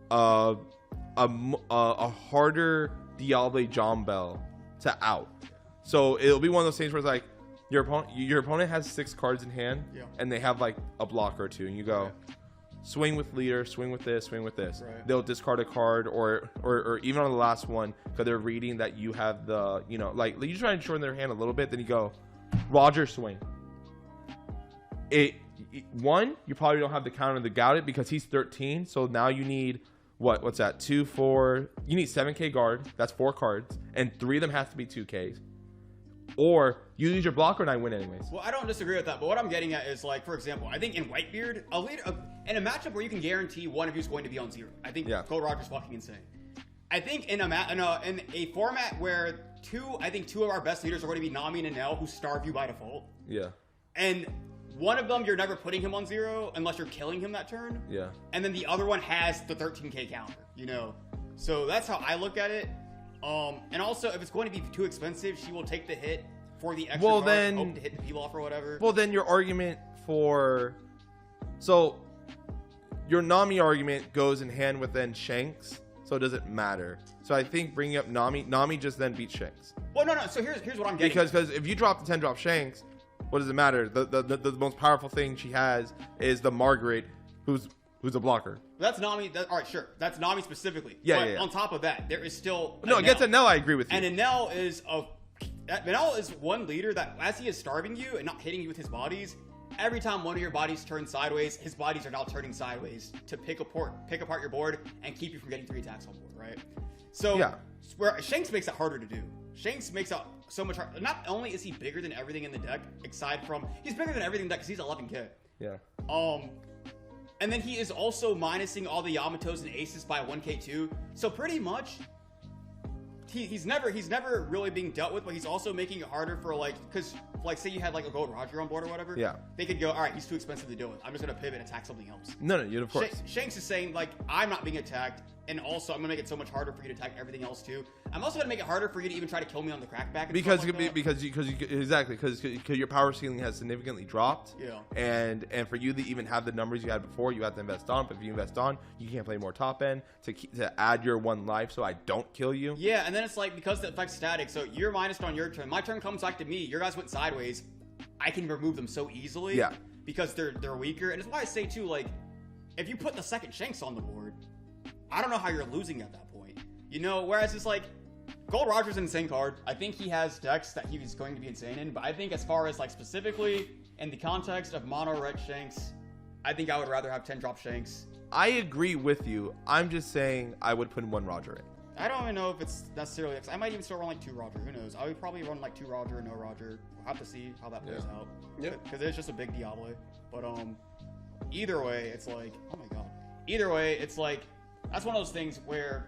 a harder Diable John Bell to out. So it'll be one of those things where it's like your opponent has 6 cards in hand, and they have like a block or 2, and you go. Yeah. Swing with leader, swing with this. Right. They'll discard a card, or even on the last one, because they're reading that you have the, like you try and shorten their hand a little bit, then you go, Roger swing. You probably don't have the counter to gout it because he's 13, so now you need, what's that, 2, 4, you need 7k guard, that's 4 cards, and 3 of them has to be 2ks. Or you lose your blocker and I win anyways. Well, I don't disagree with that, but what I'm getting at is, like, for example, I think in Whitebeard, in a matchup where you can guarantee one of you is going to be on 0, I think Gold Roger's fucking insane. I think in a format where two of our best leaders are going to be Nami and Enel, who starve you by default. Yeah. And one of them, you're never putting him on 0 unless you're killing him that turn. Yeah. And then the other one has the 13k counter, So that's how I look at it. And also, if it's going to be too expensive, she will take the hit for the extra card, hope to hit the peel off or whatever. Well, then your argument your Nami argument goes in hand with then Shanks, so it doesn't matter. So I think bringing up Nami just then beats Shanks. Well, no. So here's what I'm getting. Because if you drop the 10-drop Shanks, what does it matter? The most powerful thing she has is the Margaret, who's a blocker. That's Nami. All right, sure. That's Nami specifically. Yeah. On top of that, there is still no. Against Enel, I agree with you. And Enel is one leader that, as he is starving you and not hitting you with his bodies, every time one of your bodies turns sideways, his bodies are now turning sideways to pick apart your board and keep you from getting 3 attacks on board, right? So where Shanks makes it harder to do. Shanks makes it so much harder. Not only is he bigger than everything in the deck, he's bigger than everything in the deck because he's 11k. Yeah. And then he is also minusing all the Yamatos and Aces by 1k too. So pretty much, he's never really being dealt with, but he's also making it harder for because say you had like a Gold Roger on board or whatever. Yeah. They could go, all right, he's too expensive to deal with. I'm just gonna pivot and attack something else. No, of course. Shanks is saying like, I'm not being attacked, and also I'm gonna make it so much harder for you to attack everything else too. I'm also gonna make it harder for you to even try to kill me on the crackback. Because your power ceiling has significantly dropped. Yeah. And for you to even have the numbers you had before, you have to invest on. But if you invest on, you can't play more top end to add your 1 life, so I don't kill you. Yeah, and then it's like, because the effect's static, so you're minused on your turn. My turn comes back to me. Your guys went sideways. I can remove them so easily. Yeah. Because they're weaker, and it's why I say too, like, if you put the second Shanks on the board, I don't know how you're losing at that point. Whereas it's like, Gold Roger's an insane card. I think he has decks that he's going to be insane in, but I think as far as like specifically in the context of mono red Shanks, I think I would rather have 10-drop Shanks. I agree with you. I'm just saying I would put 1 Roger in. I don't even know if it's necessarily, I might even still run like 2 Roger. Who knows? I would probably run like 2 Roger and no Roger. We'll have to see how that plays out. Yeah. Because it's just a big Diablo. But either way, it's like, oh my god. Either way, it's like, that's one of those things where,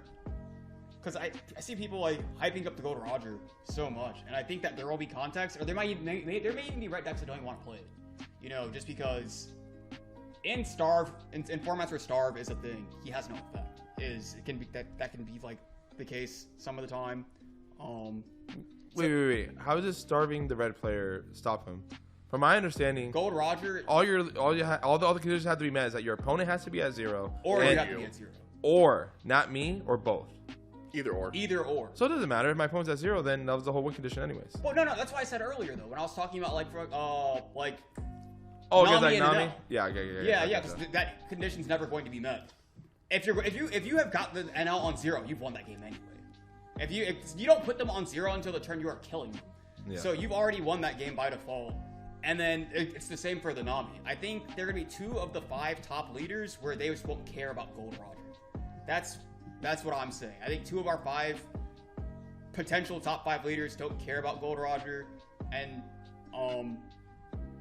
because I see people like hyping up the Gold Roger so much, and I think that there will be context, or there may even be red decks that don't even want to play it. Just because in formats where Starve is a thing, he has no effect. It can be that can be like the case some of the time. Wait. How does starving the red player stop him? From my understanding, Gold Roger, all the conditions have to be met is that your opponent has to be at 0, or you have to be at 0, or not me, or both. Either or. So it doesn't matter if my opponent's at 0. Then that was the whole win condition, anyways. Well, no. That's why I said earlier though, when I was talking about like because like Nami. Nami. Yeah. Because that condition's never going to be met. If you have got the NL on 0, you've won that game anyway. If you don't put them on 0 until the turn, you are killing them. Yeah. So you've already won that game by default. And then it's the same for the Nami. I think there are going to be 2 of the 5 top leaders where they just won't care about Gold Roger. That's what I'm saying. I think 2 of our 5 potential top 5 leaders don't care about Gold Roger. And,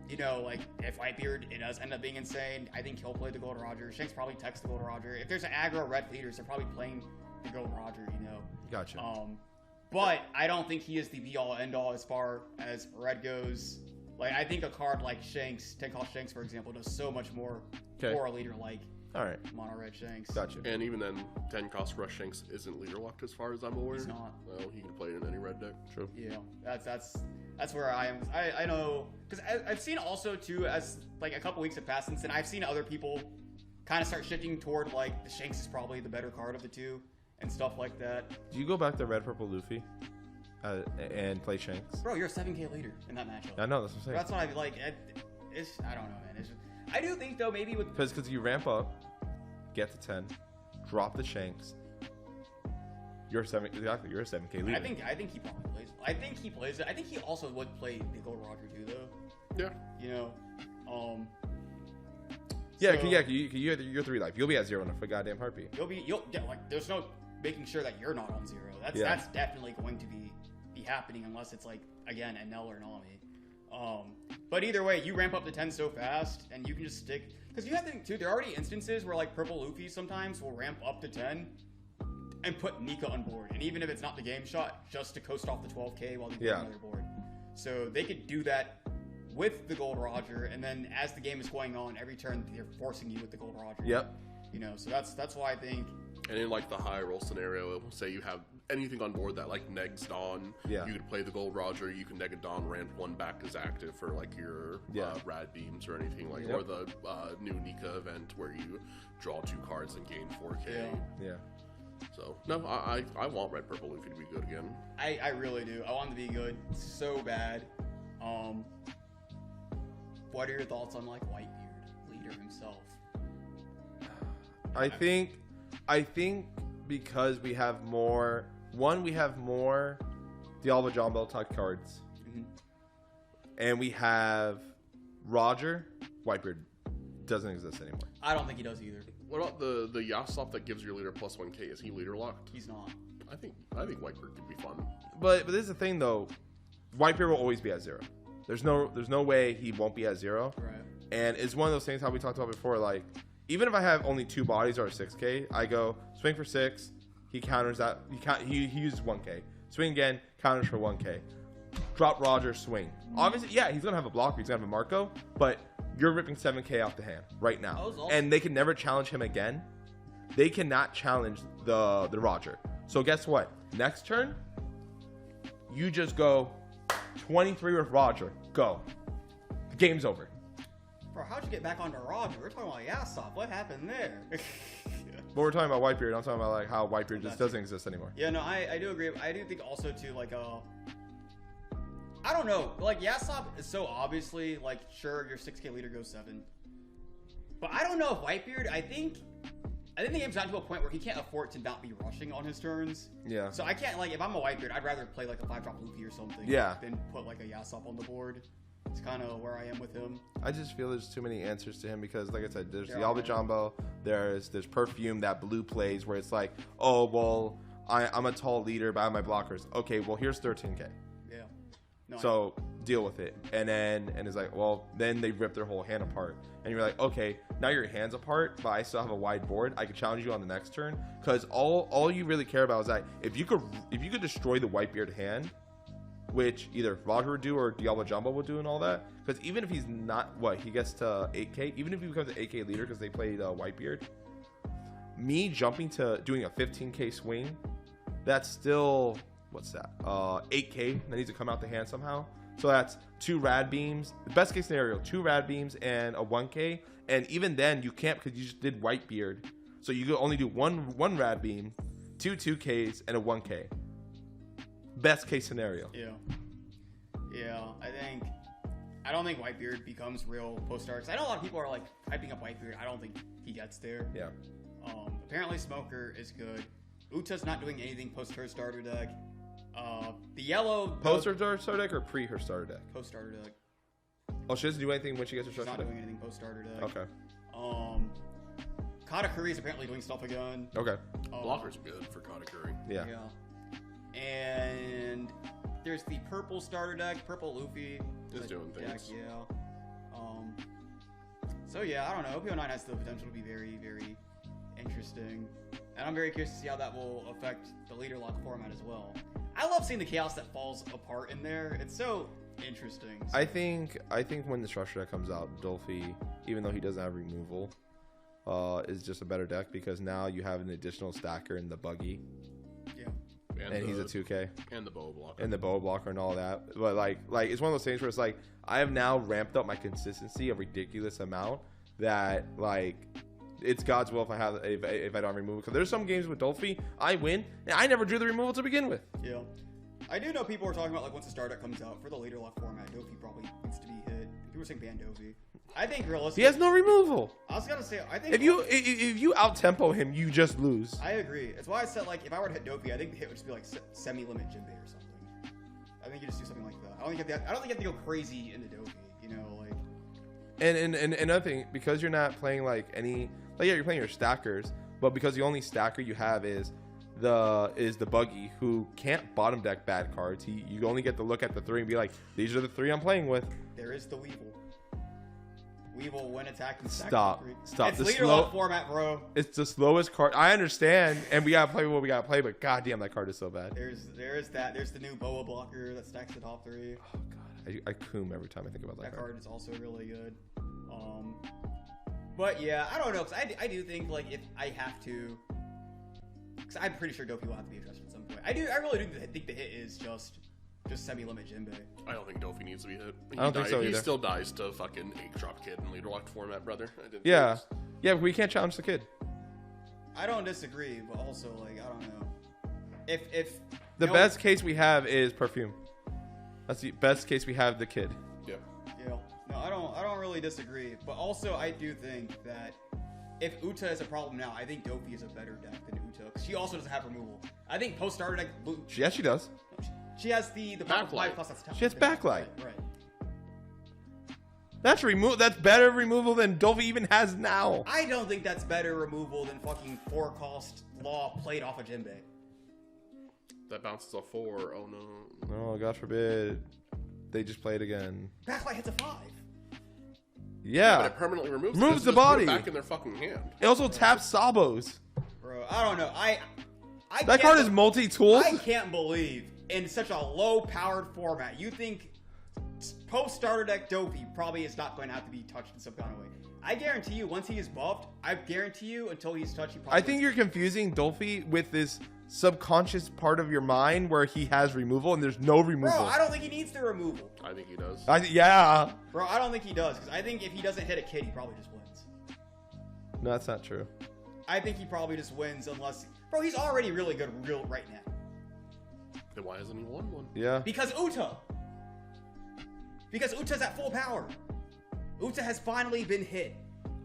you know, like, if Whitebeard, it does end up being insane, I think he'll play the Gold Roger. Shanks probably texts the Gold Roger. If there's an aggro red leaders, they're probably playing the Gold Roger, you know. Gotcha. But I don't think he is the be-all, end-all as far as red goes. Like, I think a card like Shanks, 10-cost Shanks, for example, does so much more for a leader like Mono Red Shanks. Gotcha. And even then, 10-cost Rush Shanks isn't leader locked as far as I'm aware. He's not. Well, he can play it in any red deck. True. Yeah, that's where I am. I know, because I've seen also, too, as, like, a couple weeks have passed since then, I've seen other people kind of start shifting toward, like, the Shanks is probably the better card of the 2 and stuff like that. Do you go back to Red Purple Luffy and play Shanks? Bro, you're a 7k leader in that matchup. I know, that's what I'm saying. That's what I like. I don't know, man. It's just, I do think though maybe with because you ramp up, get to 10, drop the Shanks. You're a 7k leader. I think he probably plays. I think he plays it. I think he also would play the Gold Roger too, though. Yeah. You know. Yeah, so, you're 3 life. You'll be at 0 in a goddamn heartbeat. You'll like. There's no making sure that you're not on 0. That's definitely going to be happening unless it's like again Enel or Nami. But either way, you ramp up to 10 so fast, and you can just stick. Because you have to think too. There are already instances where like Purple Luffy sometimes will ramp up to 10 and put Nika on board, and even if it's not the game shot, just to coast off the 12k while you get another board. So they could do that with the Gold Roger, and then as the game is going on, every turn they're forcing you with the Gold Roger. Yep. You know, so that's why I think. And in like the high roll scenario, say you have anything on board that like negs Dawn, you could play the Gold Roger, you can neg a Dawn, ramp 1 back as active for like your rad beams or anything like, or the new Nika event where you draw 2 cards and gain 4k. Yeah. So no, I want Red Purple Luffy to be good again. I really do. I want him to be good so bad. What are your thoughts on like Whitebeard, leader himself? I think because we have more Diablo Jumbo type cards, and we have Roger, Whitebeard doesn't exist anymore. I don't think he does either. What about the Yasop that gives your leader plus 1k? Is he leader locked? He's not. I think Whitebeard could be fun. But this is the thing though, Whitebeard will always be at 0. There's no way he won't be at 0. Right. And it's one of those things how we talked about before, like even if I have only 2 bodies or a 6k, I go swing for 6. He counters that. He uses 1k. Swing again, counters for 1k. Drop Roger, swing. Obviously, yeah, he's gonna have a blocker. He's gonna have a Marco, but you're ripping 7k off the hand right now, and they can never challenge him again. They cannot challenge the Roger. So guess what? Next turn, you just go 23 with Roger. Go. The game's over. Bro, how'd you get back onto Roger? We're talking about Yasop. What happened there? But we're talking about Whitebeard. I'm talking about like how Whitebeard just doesn't exist anymore. Yeah, no, I do agree. I do think also too, like, I don't know. Like, Yasop is so obviously, like, sure, your 6k leader goes 7. But I don't know if Whitebeard, I think the game's gotten to a point where he can't afford to not be rushing on his turns. Yeah. So I can't, like, if I'm a Whitebeard, I'd rather play, like, a 5-drop Luffy or something. Yeah. Than put, like, a Yasop on the board. It's kind of where I am with him. I just feel there's too many answers to him because, like I said, there's the Alba Jumbo, there's Perfume that blue plays where it's like, oh, well, I'm a tall leader, but I have my blockers. Okay, well, here's 13k. Yeah. No, so deal with it. And it's like, well, then they rip their whole hand apart. And you're like, okay, now your hand's apart, but I still have a wide board. I could challenge you on the next turn. Because all you really care about is that if you could destroy the Whitebeard hand, which either Roger would do or Diablo Jumbo would do and all that. Because even if he's not, he gets to 8k, even if he becomes an 8k leader because they played Whitebeard, me jumping to doing a 15k swing, that's still, what's that, 8k that needs to come out the hand somehow. So that's 2 rad beams, the best case scenario, 2 rad beams and a 1k. And even then you can't because you just did Whitebeard. So you could only do one rad beam, 2 2ks and a 1k. Best case scenario. Yeah. I don't think Whitebeard becomes real post arcs. I know a lot of people are like hyping up Whitebeard. I don't think he gets there. Yeah. Apparently Smoker is good. Uta's not doing anything post her starter deck. The yellow Post her starter deck or pre her starter deck? post starter deck. Oh, she doesn't do anything when she gets her She's starter not deck? doing anything post starter deck. Okay. Katakuri is apparently doing stuff again. Okay. Blocker's good for Katakuri. Yeah. And there's the purple starter deck, purple Luffy. Is doing things. Yeah. So yeah, I don't know. OP09 has the potential to be very, very interesting. And I'm very curious to see how that will affect the leader lock format as well. I love seeing the chaos that falls apart in there. It's so interesting. I think when the structure deck comes out, Dolphy, even though he doesn't have removal, is just a better deck because now you have an additional stacker in the buggy. Yeah. And he's a 2K. And the bow blocker. And the bow blocker and all that. But like it's one of those things where it's like I have now ramped up my consistency a ridiculous amount that like it's God's will if I don't remove it. Because there's some games with Dolphy, I win, and I never drew the removal to begin with. Yeah. I do know people are talking about like once the star deck comes out for the leader lock format, Dofi probably needs to be hit. People are saying ban Dofi. I think realistically, He has no removal. I was gonna say I think If you out tempo him, you just lose. I agree. It's why I said like if I were to hit Dofi, I think the hit would just be like semi-limit Jinbei or something. I think you just do something like that. I don't think you have to go crazy into Dofi. You know, like. And another thing, because you're not playing like any yeah, you're playing your stackers, but because the only stacker you have is the buggy who can't bottom deck bad cards. You only get to look at the 3 and be like, these are the 3 I'm playing with. There is the Weevil. Weevil when attacking. Stop. It's The leader lock format, bro. It's the slowest card. I understand, and we gotta play what we gotta play, but goddamn, that card is so bad. There's that. There's the new Boa blocker that stacks the top 3. Oh god, I coom every time I think about that That card. card is also really good. But yeah, I don't know, because I do think like if I have to, because I'm pretty sure Dofi will have to be addressed at some point. I really do think the hit is just semi-limit Jinbei. I don't think Dofi needs to be hit. I don't think so He either. still dies to fucking 8-drop kid in leader locked format, brother. Yeah, but we can't challenge the kid. I don't disagree, but also like I don't know. If The best case we have is Perfume. That's the best case we have. The kid. Yeah. Yeah. No, I don't really disagree, but also I do think that if Uta is a problem now, I think Dofi is a better deck than Uta because she also doesn't have removal. I think post starter deck. Yes, she does. She has the backlight. Plus that's tough. She has backlight. Right. That's better removal than Dolphy even has now. I don't think that's better removal than fucking 4-cost law played off of Jinbei. That bounces a 4. Oh no. Oh, God forbid. They just play it again. Backlight hits a 5. Yeah. But it permanently removes the just put it body. back in their fucking hand. It also taps Sabos. Bro, I don't know. That card is multi-tool. I can't believe in such a low-powered format, you think post-starter deck Dofi probably is not going to have to be touched in some kind of way. I guarantee you, once he is buffed, I guarantee you, until he's touched, he probably I think you're confusing Dolphy with this subconscious part of your mind where he has removal and there's no removal. Bro, I don't think he needs the removal. I think he does. Yeah. Bro, I don't think he does, because I think if he doesn't hit a kid, he probably just wins. No, that's not true. I think he probably just wins unless... Bro, he's already really good right now. Then why hasn't he won one? Yeah. Because Uta. Because Uta's at full power. Uta has finally been hit.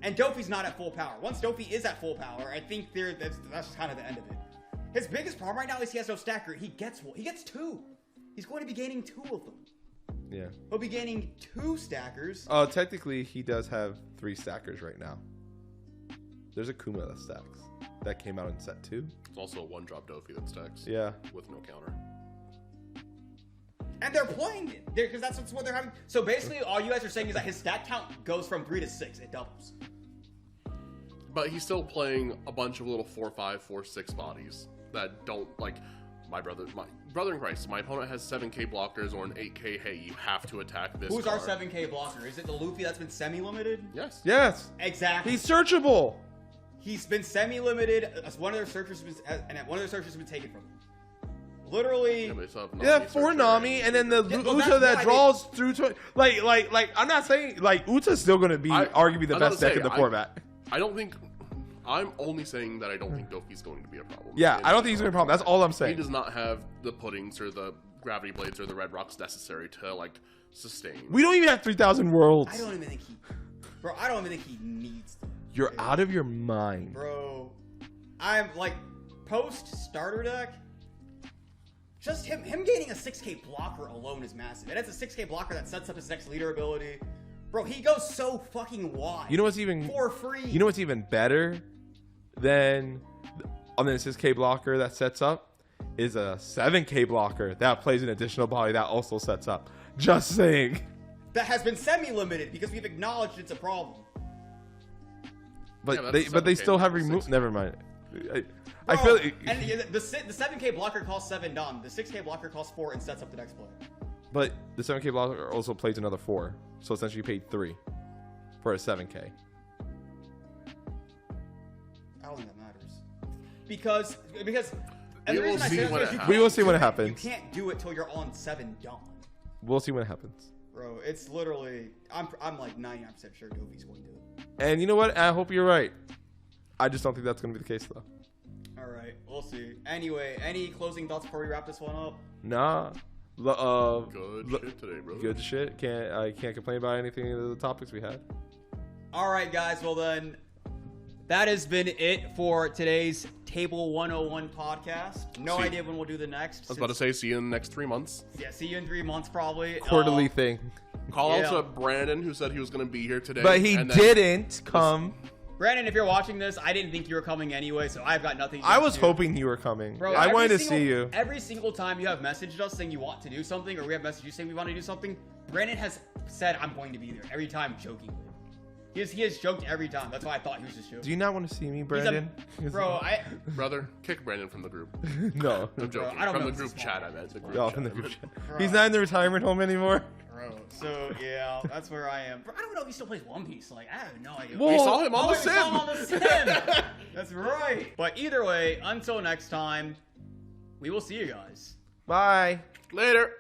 And Dofi's not at full power. Once Dofi is at full power, I think that's kind of the end of it. His biggest problem right now is he has no stacker. He gets 2. He's going to be gaining 2 of them. Yeah. He'll be gaining 2 stackers. Technically, he does have 3 stackers right now. There's a Kuma that stacks. That came out in set 2. It's also a 1-drop Dofi that stacks. Yeah. With no counter. And they're playing it. Because that's what they're having. So basically, all you guys are saying is that his stat count goes from 3 to 6. It doubles. But he's still playing a bunch of little 4-5, 4-6 bodies that don't, like, my brother in Christ, my opponent has 7k blockers or an 8k, hey, you have to attack this Who's card. our 7k blocker? Is it the Luffy that's been semi-limited? Yes. Yes. Exactly. He's searchable. He's been semi-limited as one of their searchers has been taken from him. Literally. Yeah, but it's a Nami Yeah, for searcher. Nami, and then the Yeah, well, Uta that's that why draws through. Like, I'm not saying like Uta's still going to be arguably the I'm best about deck to in the say, format. I don't think. I'm only saying that I don't think Dofi's going to be a problem. Yeah, I don't think he's going to be a problem. That's all I'm He saying. does not have the puddings or the gravity blades or the red rocks necessary to like sustain. We don't even have 3,000 worlds. I don't even think he needs them. You're out of your mind. Bro, I'm like, post starter deck, just him gaining a 6k blocker alone is massive. And it's a 6k blocker that sets up his next leader ability. Bro, he goes so fucking wide. You know what's even for free? You know what's even better than on the 6k blocker that sets up is a 7k blocker that plays an additional body that also sets up. Just saying. That has been semi-limited because we've acknowledged it's a problem. But yeah, they still have removed. Never mind. I Bro, feel like, and the 7k blocker costs 7 done. The 6k blocker costs 4 and sets up the next player. but the 7k blocker also plays another 4, so essentially you paid 3 for a 7k. I don't think that matters. Because and We the will reason I see say that when is it you happens. We will see when it can't- happens. You can't do it till you're on 7 done. We'll see when it happens. Bro, it's literally I'm like 99% sure Dovi's going to. And you know what? I hope you're right. I just don't think that's going to be the case, though. All right, we'll see. Anyway, any closing thoughts before we wrap this one up? Nah. Good shit today, bro. Good shit. I can't complain about anything of the topics we had. All right, guys. Well, then, that has been it for today's Table 101 podcast. No idea when we'll do the next. I was about to say, see you in the next 3 months. Yeah, see you in 3 months, probably. Quarterly thing. Call out Yeah. to Brandon, who said he was going to be here today. But he and then- didn't come. Brandon, if you're watching this, I didn't think you were coming anyway, so I've got nothing. I was against you. hoping you were coming. Bro, I every wanted to single- see you. Every single time you have messaged us saying you want to do something, or we have messaged you saying we want to do something, Brandon has said, I'm going to be there. Every time, jokingly. He has joked every time. That's why I thought he was just joking. Do you not want to see me, Brandon? Bro, Brother, kick Brandon from the group. No. I'm joking. I don't from know the if group it's chat, small. I meant. The group Oh, chat. in the group chat. Bro. He's not in the retirement home anymore. Bro, so yeah, that's where I am. Bro, I don't know if he still plays One Piece. Like, I have no idea. Whoa. We saw him on Oh, the we saw him sim. on the sim. That's right. But either way, until next time, we will see you guys. Bye. Later.